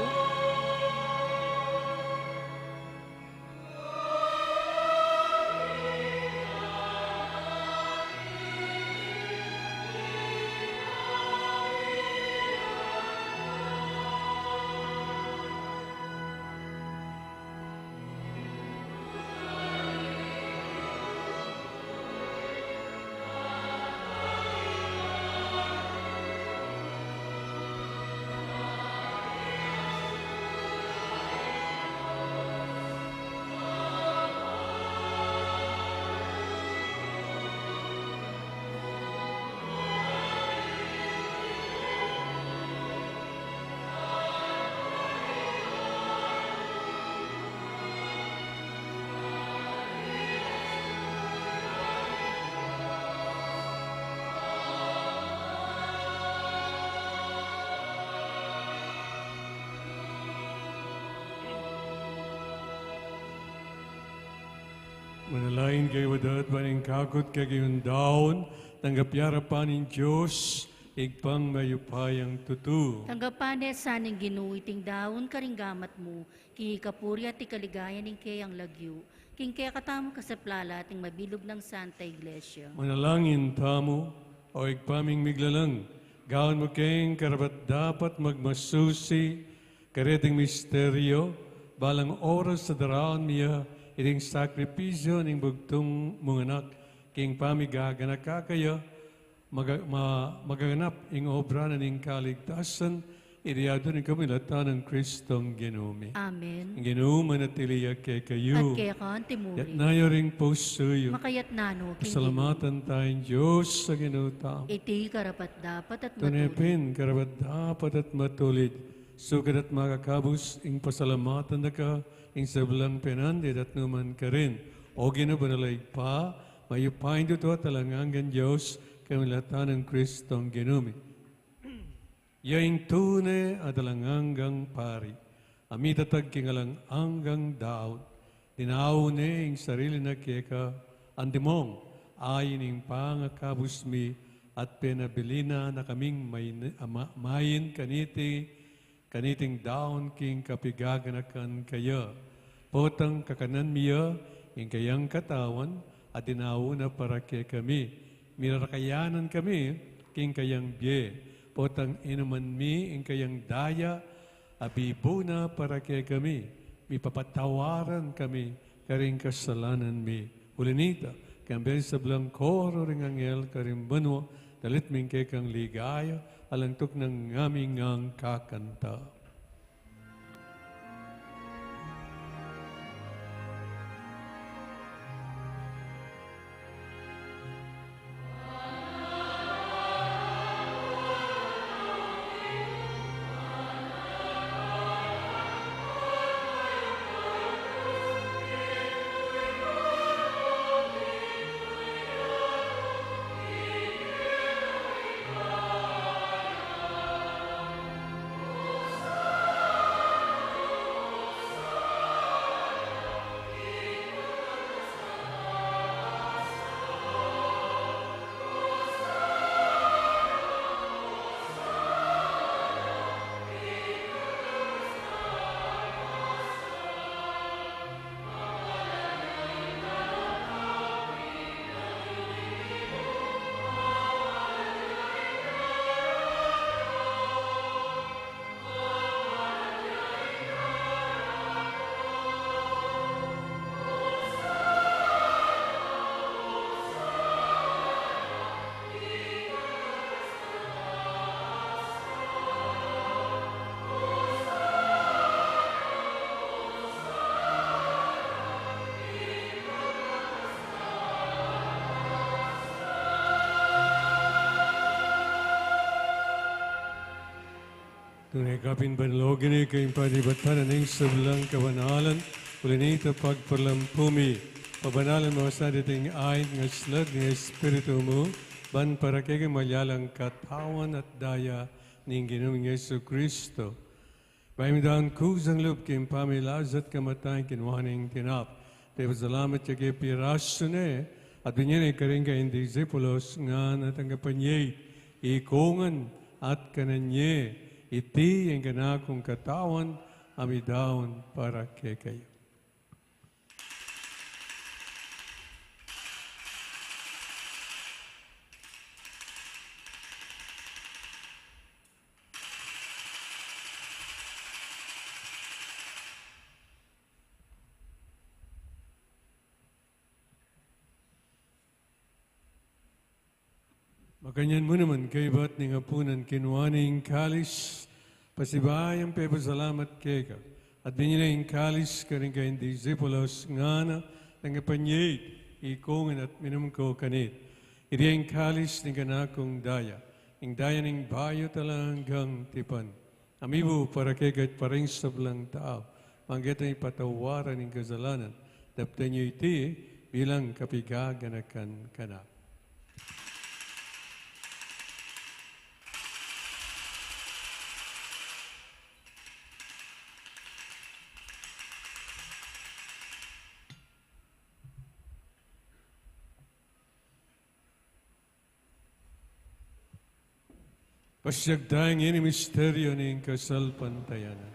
Manalain kayo wadat maning kakot kagayong daon, tanggap yarapan ng Diyos, igpang mayupayang tutu. Tanggapan sa ning Ginoo iting daon karinggamat mo, king ikapuri at ikaligaya ning kayang lagyo, king kaya katamo kasaplala ating mabilog ng Santa Iglesia. Manalangin tamo, o igpaming miglalang, gawin mo kayong karapat dapat magmasusi, kareting misteryo, balang oras sa daraan miya, iting sakripisyo ning bugtong mga anak, king pamigaganak kakaya, magaganap ing obra na ning kaligtasan, iriyado ni kamilatan ng Kristong Ginoo. Amen. Ginoo manatiliya kay At kayo, kaya ka, Timuri. at nayo ring pusoyo, Makayat nano, king Ginoo. salamatan tayong Diyos sa ginuta. Iti karapat dapat at matulog. Tunepin, karapat dapat at matulid, sugad at makakabus, ing pasalamatan na ka, ing sablang penandid at numan ka rin. O ginabanalay pa, mayupain dito at talangangan Diyos, kamilatan ng Kristong Ginoo. Yaing tunay at talangangang pari, amitatag kingalang anggang daon, dinaune ing sarili na keka, andimong, ayin ing pangakabus mi, at penabilina na kaming mayin kaniting daon king kapigaganakan kaya. Potang kakanan miya, ing kayang katawan, at dinauna para kay kami. Mirarakayanan kami, king kayang biye. Potang inuman mi, ing kayang daya, abibuna para kay kami. Mipapatawaran kami, karing kasalanan mi. Ulinita, kambel sa blangkoro ring angel karimbanwa, dalit ming kay kang ligaya, alantok ng ngaming ang kakanta. Tunay kapin banlogin kayong panibatan ng sablang kabanalan, ulinita pagparlampumi, pabanalan mo sa dating ayin ng slag ng Espiritu mo, ban para kay malyalang katawan at daya ng Ginoong Yesu Kristo. Paimdaan kusang loob kayong pamilazat kamatayin kinuhaning tinap. Pero salamat siya kay piraso na at binyan ay karing kayong disipulos nga natanggapan niya, ikungan at kananye, iti ang ganakong katawan, amidawon para kay kayo. Maganyan mo naman kay ba't ni ngapunan kinuwaning kalis, pasibayang pepasalamat kay ka. At bininayin kalis ka rin kayong disipulos nga na nangapanyay, ikongan at minum ko kanit. Iriyan kalis ni ganakong daya, ing daya ng bayo talanggang tipan. Amibo para kay kahit paring sablang tao, manggit na ipatawaran ng kasalanan, daptan niyo iti bilang kapigaganakan ka na. Pasyagdang ini misteryo ng kasalpantayanan.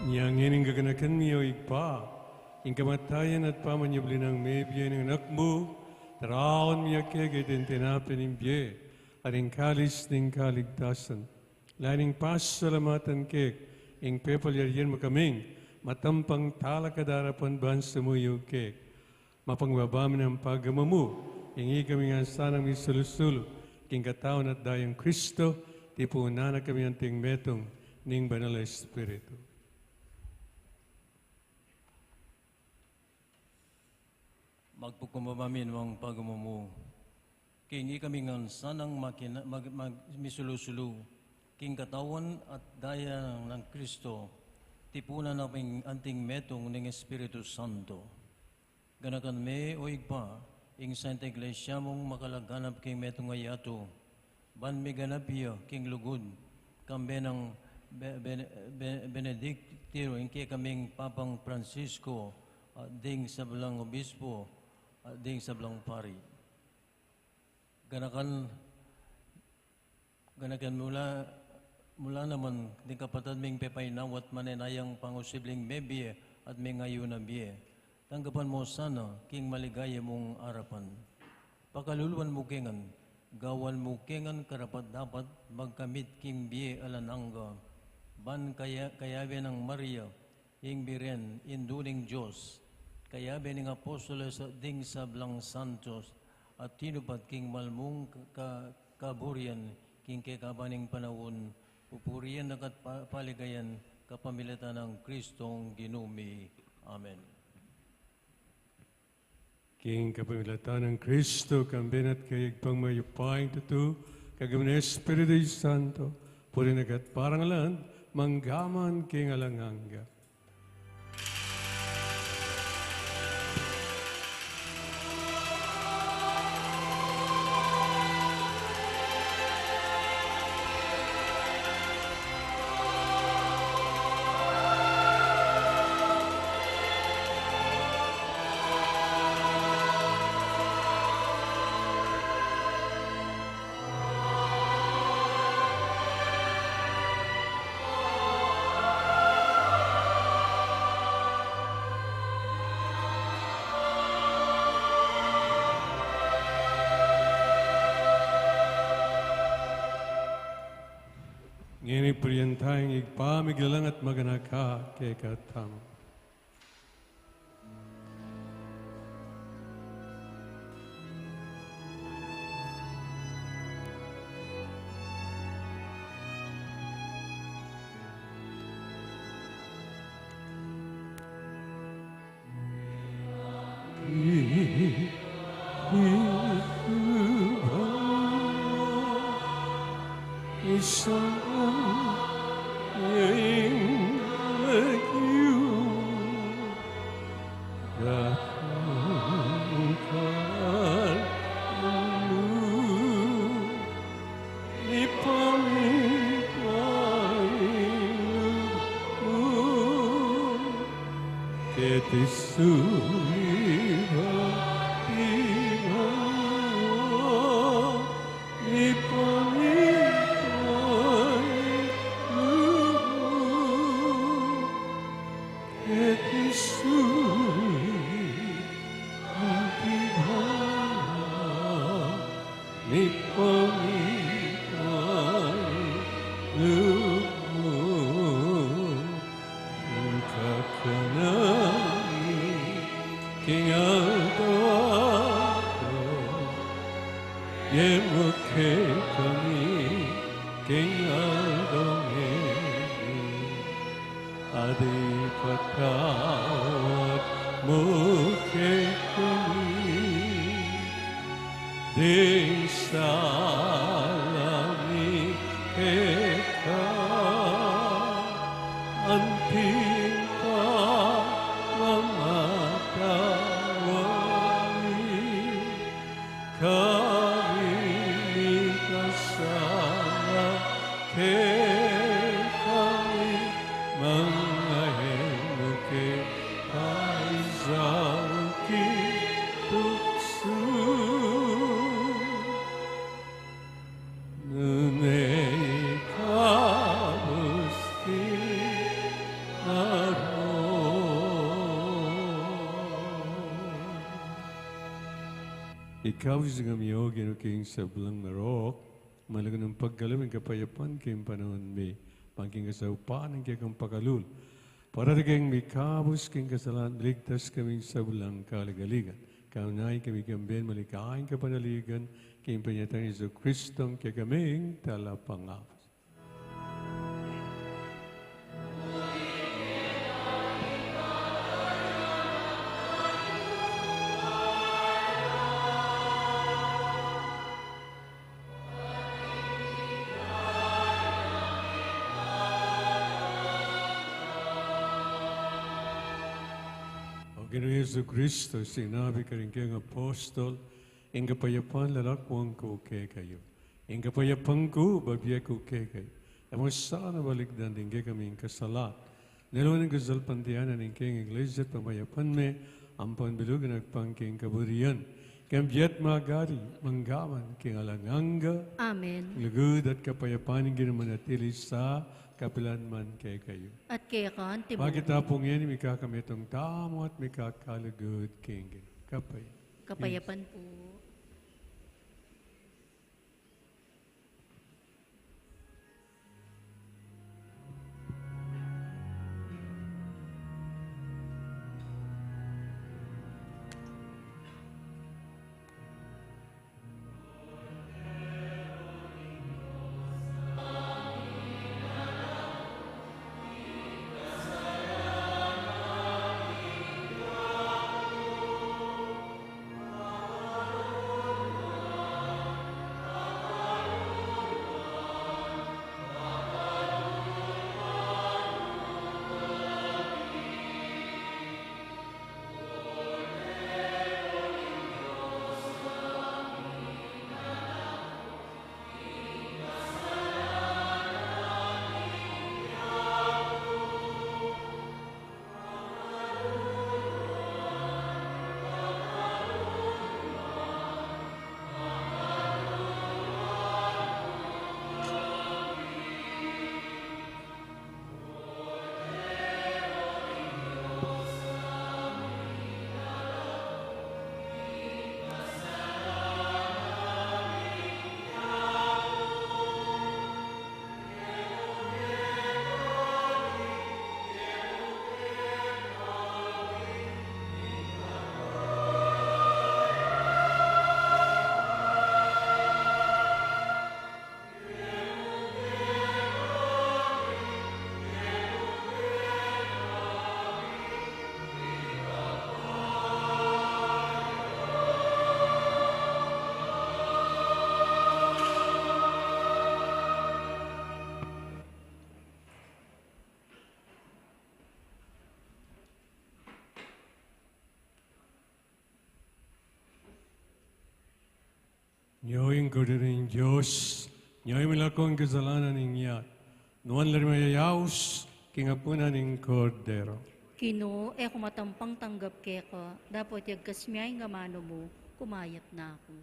Yang ining gaganakan niyo igpa, ing kamatayan at pamanyabli ng may biye ng anak mo, taraon niya kagay din tinapin ng biye, at ing kalis ng kaligtasan. Laning pasalamatan kek, ing pepalyaryan mo kaming, matampang talakadarapan ban sa muyo kek. Mapangbabamin ang pagamamu, ingi kami nga sanang misulusulo, king katawan at dayang Kristo, tipunan na kami ang tingmetong ning banal na Espiritu. Magpukumabamin mong pagumumu. Kingi kami nga sanang misulusulu. King katawan at daya ng Kristo, tipunan naming anting metong ng Espiritu Santo. Ganakan me o igpa, ing Santa Iglesia mong makalaganap king metong ayato. Ban mi ganap iya, king lugod, kambe ng Benedictiro, ing kaming Papang Francisco, ding sablang obispo, ding sablang pari. Ganakan mula naman di kapatid ming pepainawat manenayang pangusibling mebiye at may ngayon na biye. Tanggapan mo sana king maligaya mong arapan. Pakaluluan mo kengan, gawan mo kengan karapat dapat magkamit king biye alananga. Ban kayabe ng Maria, ing biren, induling Diyos, kayabe ng Apostoles ding sablang Santos, at tinupat king malmong kaburian, king kekabaning panahon, pupurian nakat paligayan, kapamilatan ng Kristong ginumi. Amen. King kapamilatan ng Kristo, kambin at kayag pangmayupaing tutu, kagamin ng Espiritu Santo, puri nagat parangalan, manggaman king alanganga. Ngayon ipuriyan tayong igpamiglalang at maganaka kay katamo. Ikaw sa kamiyo, ginuking sa bulang marok, malaga ng paggalawin kapayapan kayong panahon may pangking kasaupan ng kayong pakalul. Para na kayong may kabus kayong kasalan, ligtas kaming sa bulang kaligaligan. Kaunay kami kamben, malikain kapanaligan, kayong panyatang Iso Kristong kaya kaming talapangapos. Ginoong Yesu Kristo, sinabi ka rin kayong apostol, ang kapayapan lalakwang ko kay kayo. Ang kapayapan ko, babiyay ko kay kayo. Amo sana balikdan din kay kaming kasalat. Nalawan ng kasalpantianan ng kayong iglesia at pamayapan me, ang panbilugan at pangking kaburian. Kambiyat magari, manggaman, king alanganga, Amen. lugod at kapayapan ng ginamanatili sa kapilan man kay kayo. At kaya kan, tibok. Makita pong yan, may kakamitong tamo at may kakalagod king kapay. Kapayapan po. Niyo'y rin Diyos, niyo'y malakong kasalanan niya. Nuan larimayayaos, kingapunan ng kordero. Kino, kumatampang tanggap keka, dapat yagkas miyay nga mano mo, kumayat na ako.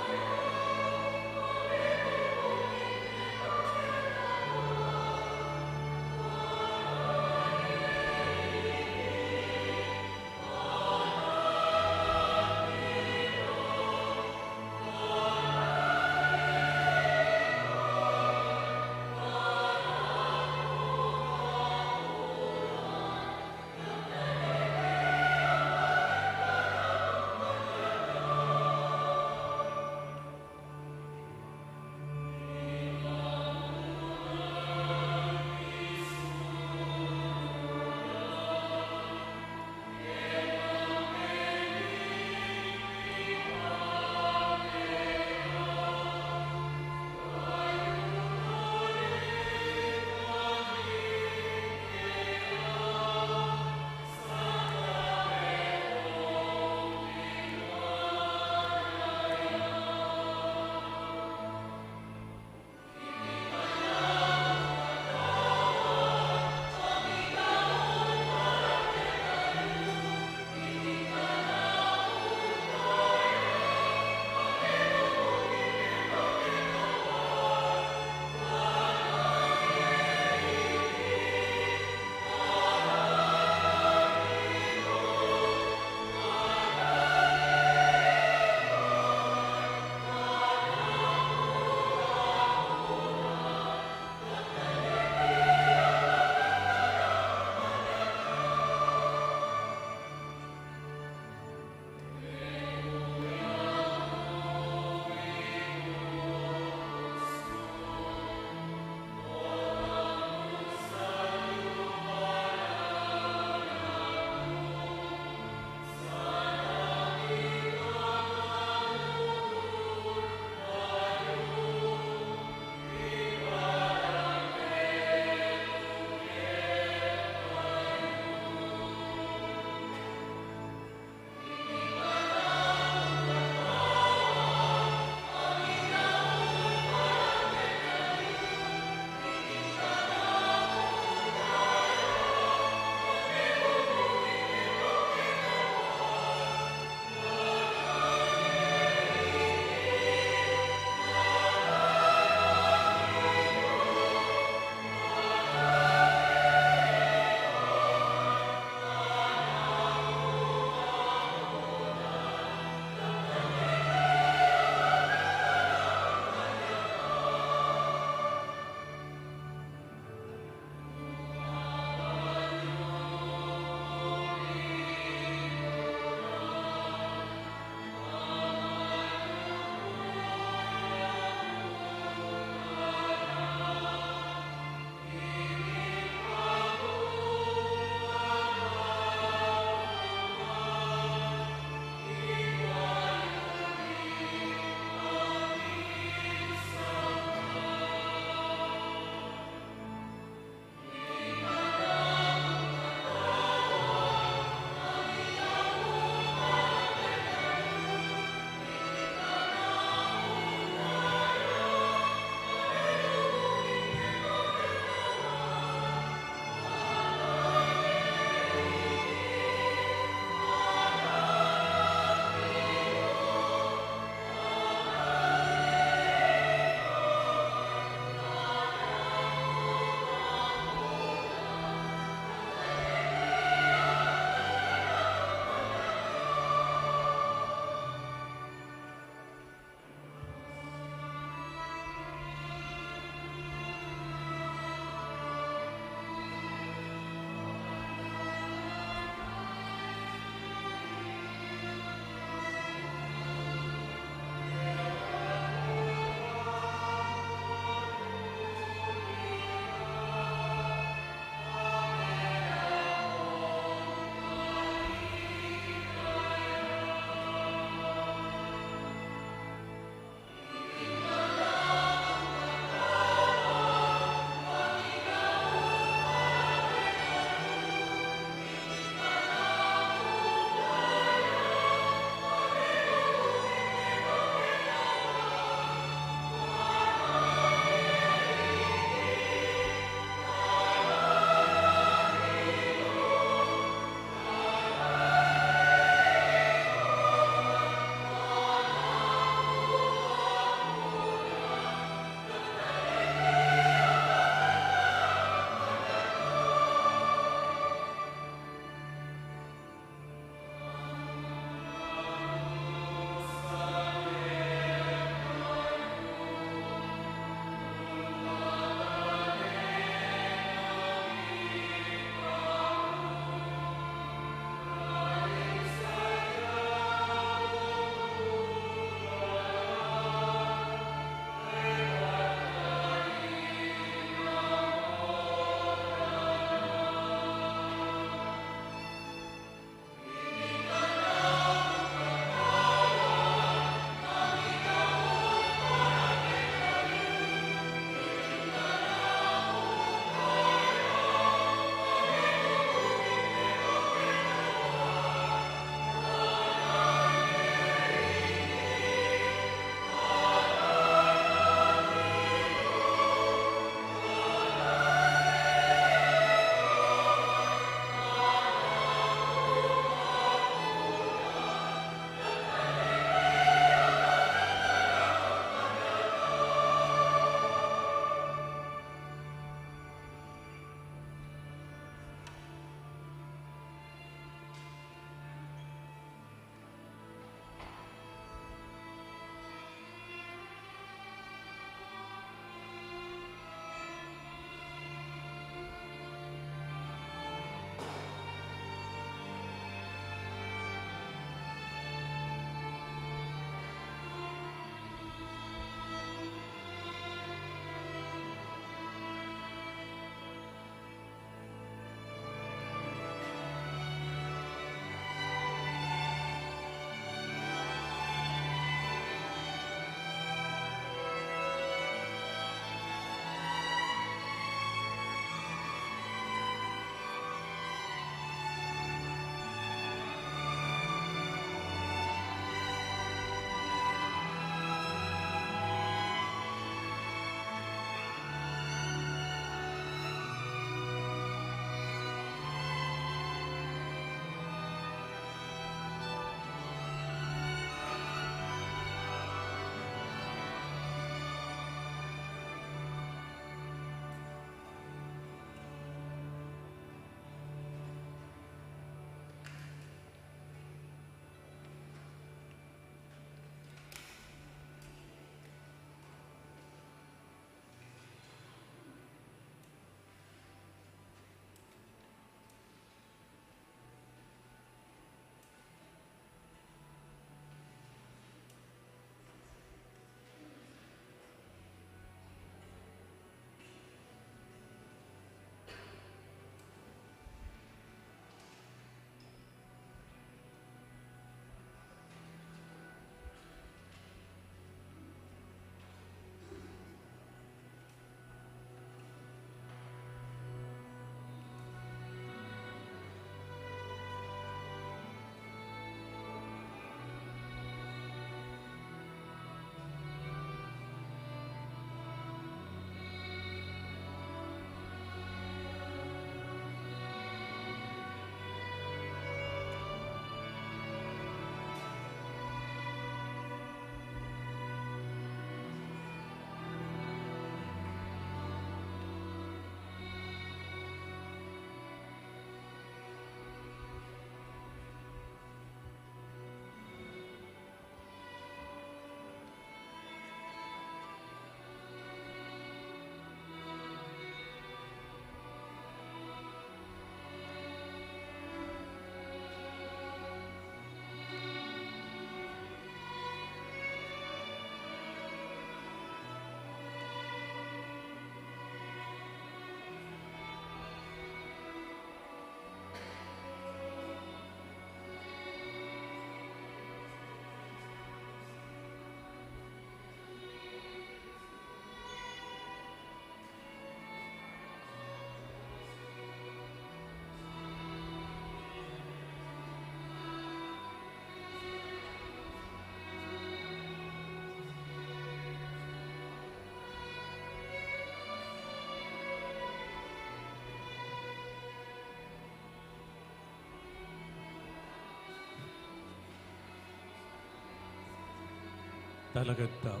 talagad tao.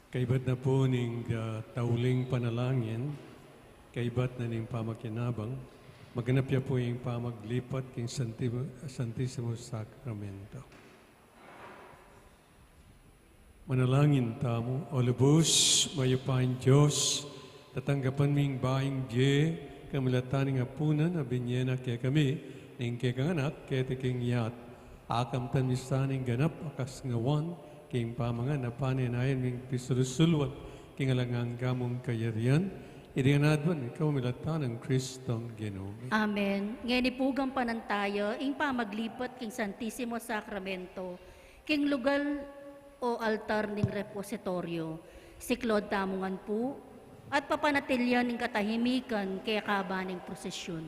Kaibat na po ning tauling panalangin, kaibat na ning pamakinabang, maganap niya po yung pamaglipat king Santissimo Sacramento. Manalangin tamo, o lubos, mayupain Diyos, tatanggapan ming baing Diye, kamilataning apunan, abinyena kaya kami, ning kaya kanganak, kaya tiking yat, akam tanisaning ganap, akas ngawan, king pamangan na paninayan ming pisulusulwat, king alangang gamong kayarian, idianadwan, ikaw milatan ng Kristong Ginoo. Amen. Ngayon ipugang panantayo, ing pamaglipat king Santissimo Sacramento, king lugal o altar ning repositoryo, siklod tamungan po, at papanatilyan ning katahimikan kaya kabaning prosesyon.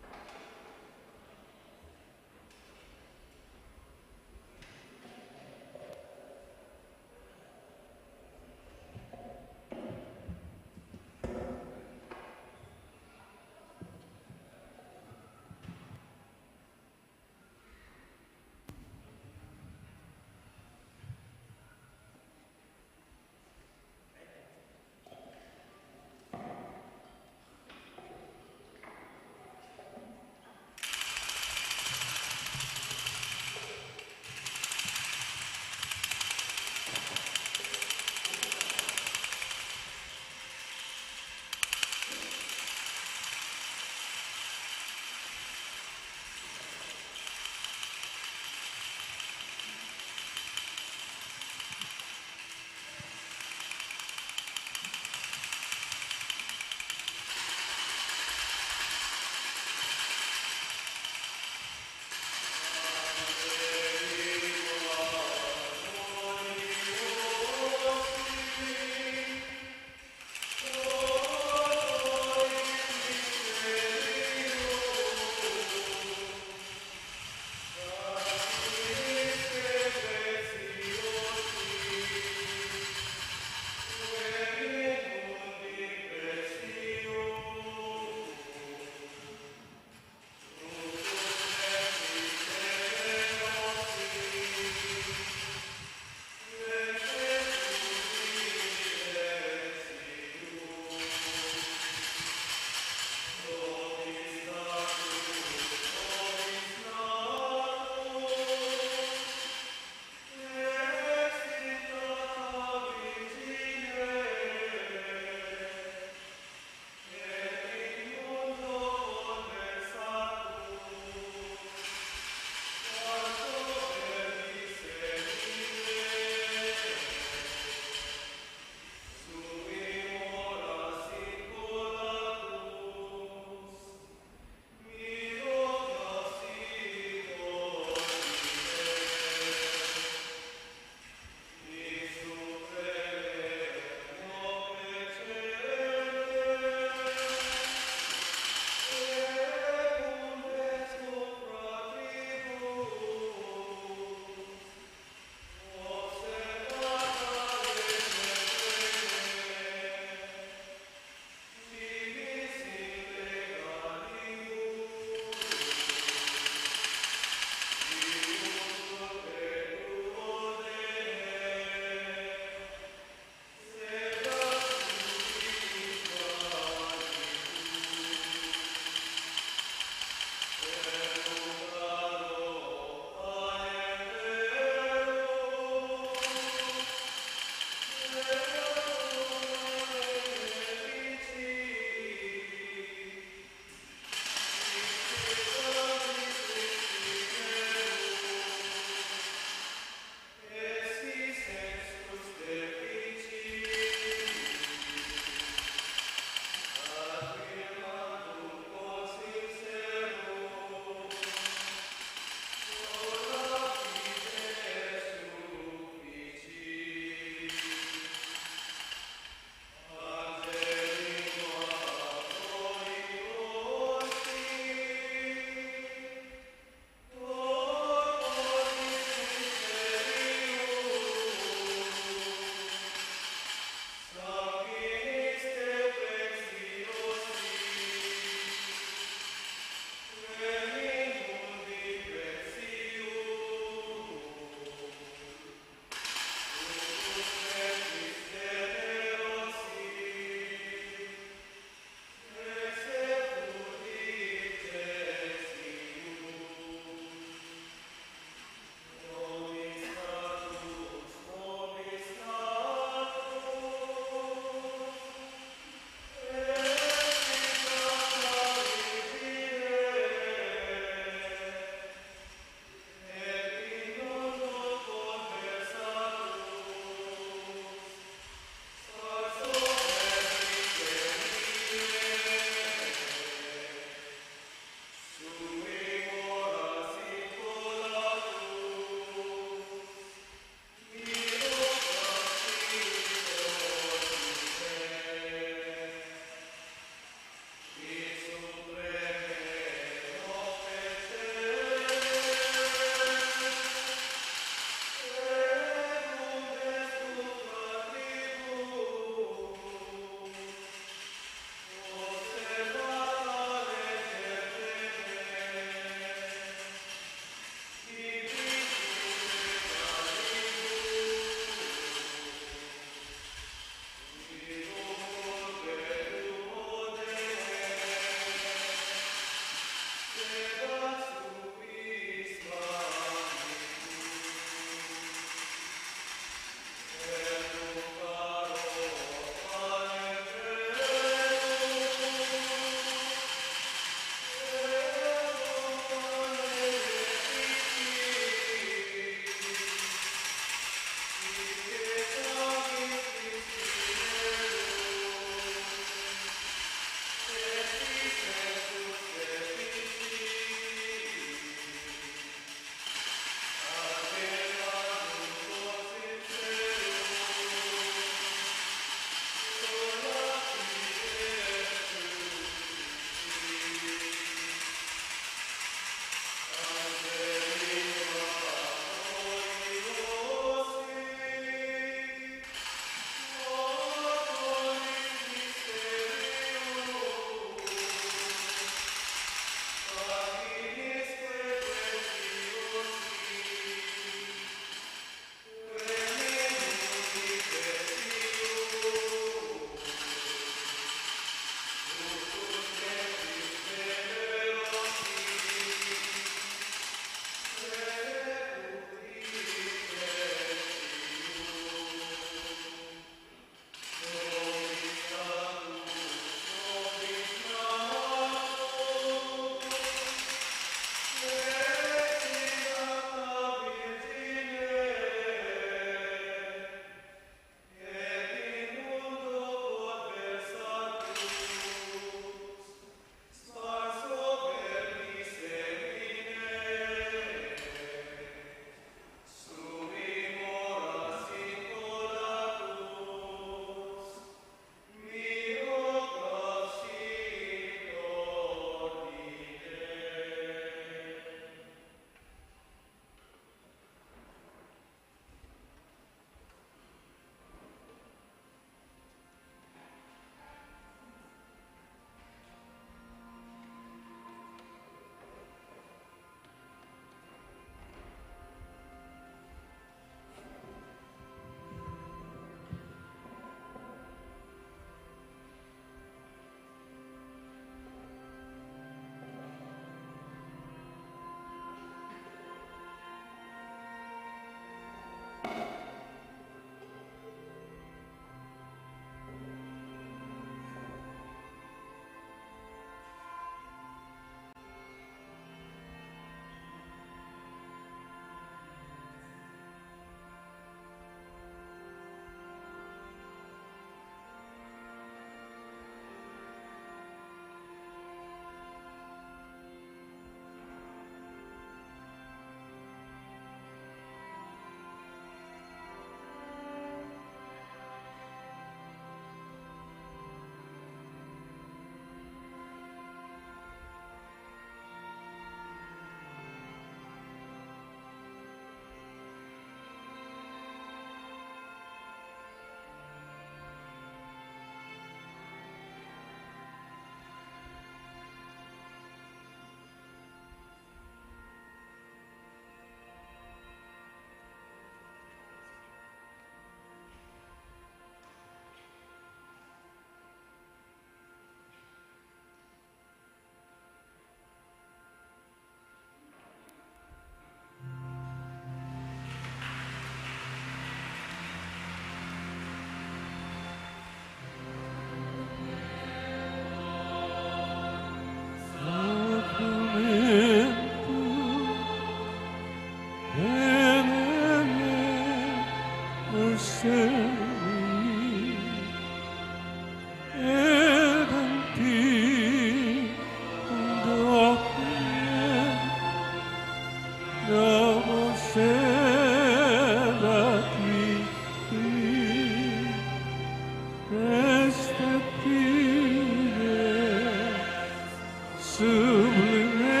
sublime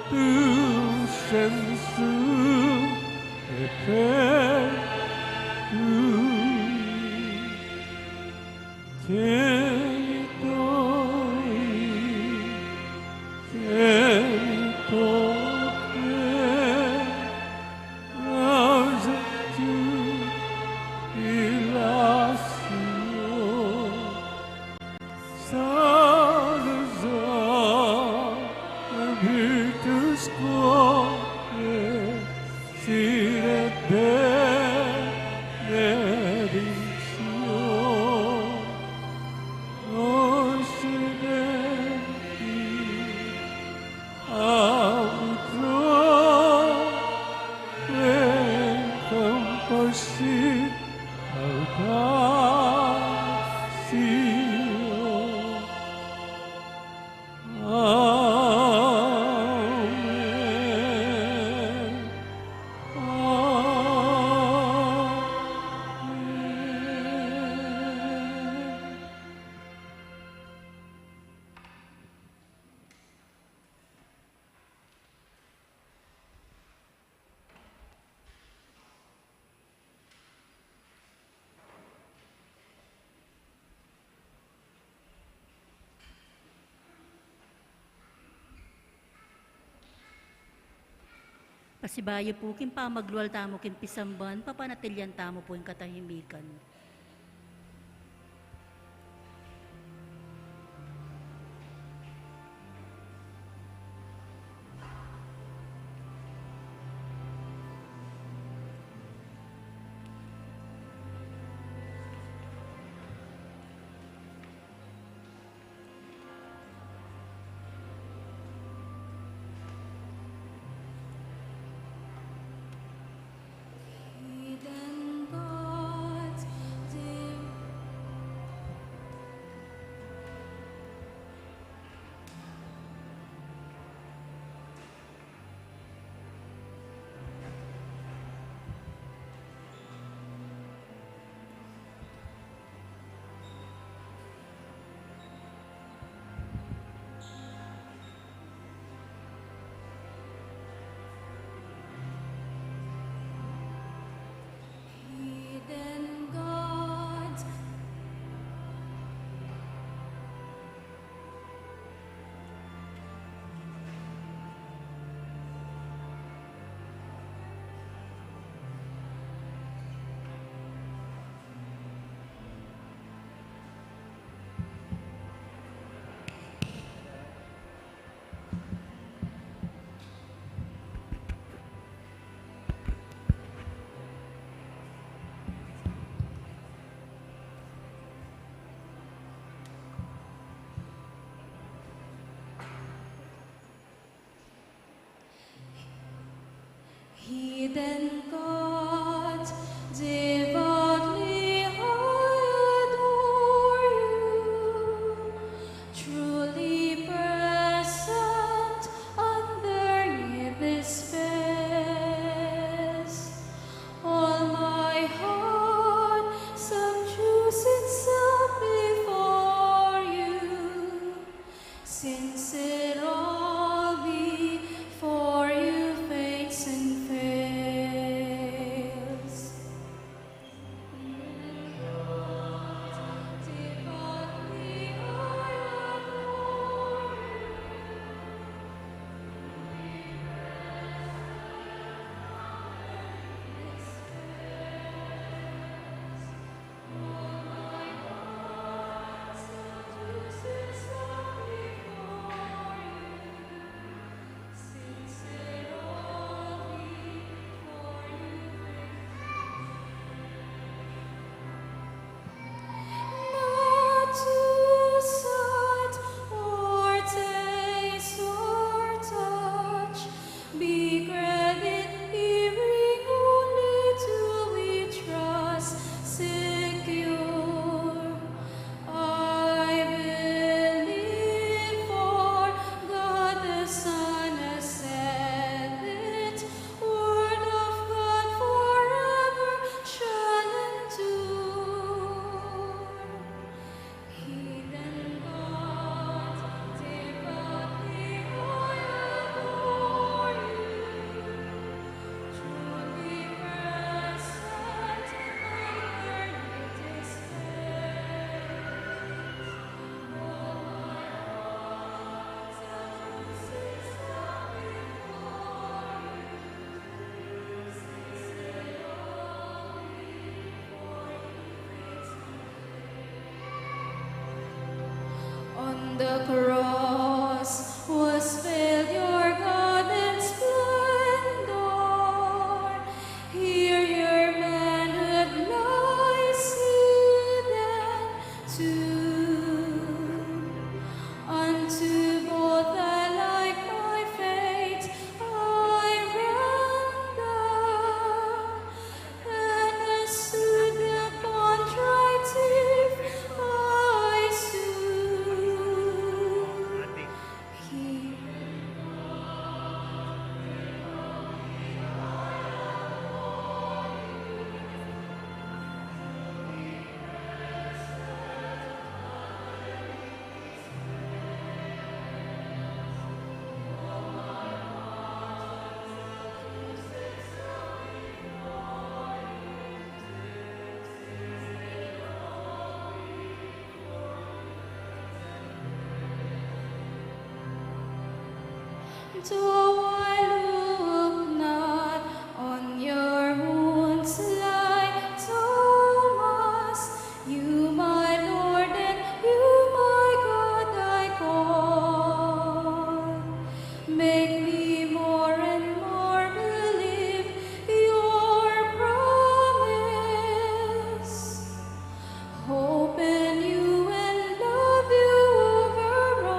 tu sensu perpetuum. Pasibayo po, kin pa magluwal tamo kin pisamban, papanatilyan tamo po yung katahimikan. Hidden gods, hidden gods, hidden gods, devoutly I adore you, truly present underneath this face. All my heart subdues itself before you, since it all before you fades and fails. Devoutly I adore you. the cross was filled your golden splendor. Here your manhood lies hidden too. Unto both alike my fate I render, and as to the contrite I soothe. Hear though I look not on your wounds like Thomas, you my Lord and you my God I call. Make me more and more believe your promise. Hope in you and love you over all.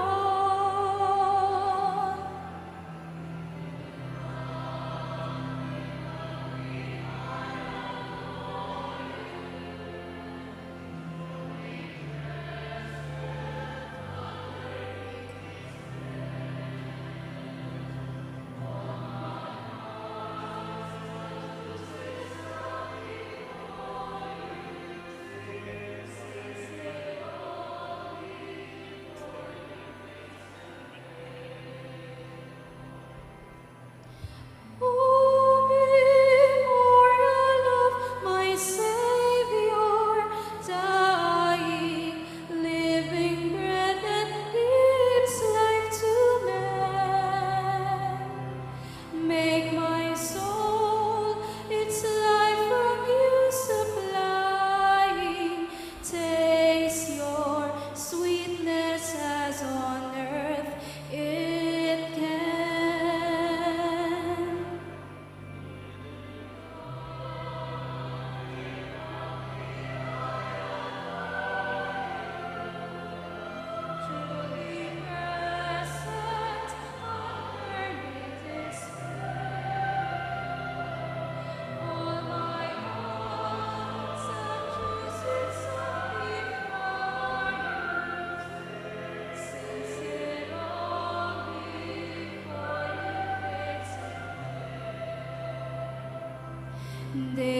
Oh, memorial of my Savior, dying, living bread that gives life to man. Make my soul its life from you supplying. Taste your sweetness as on earth it can. Truly present underneath this all my wants and chooses before you, since it all before you fades away.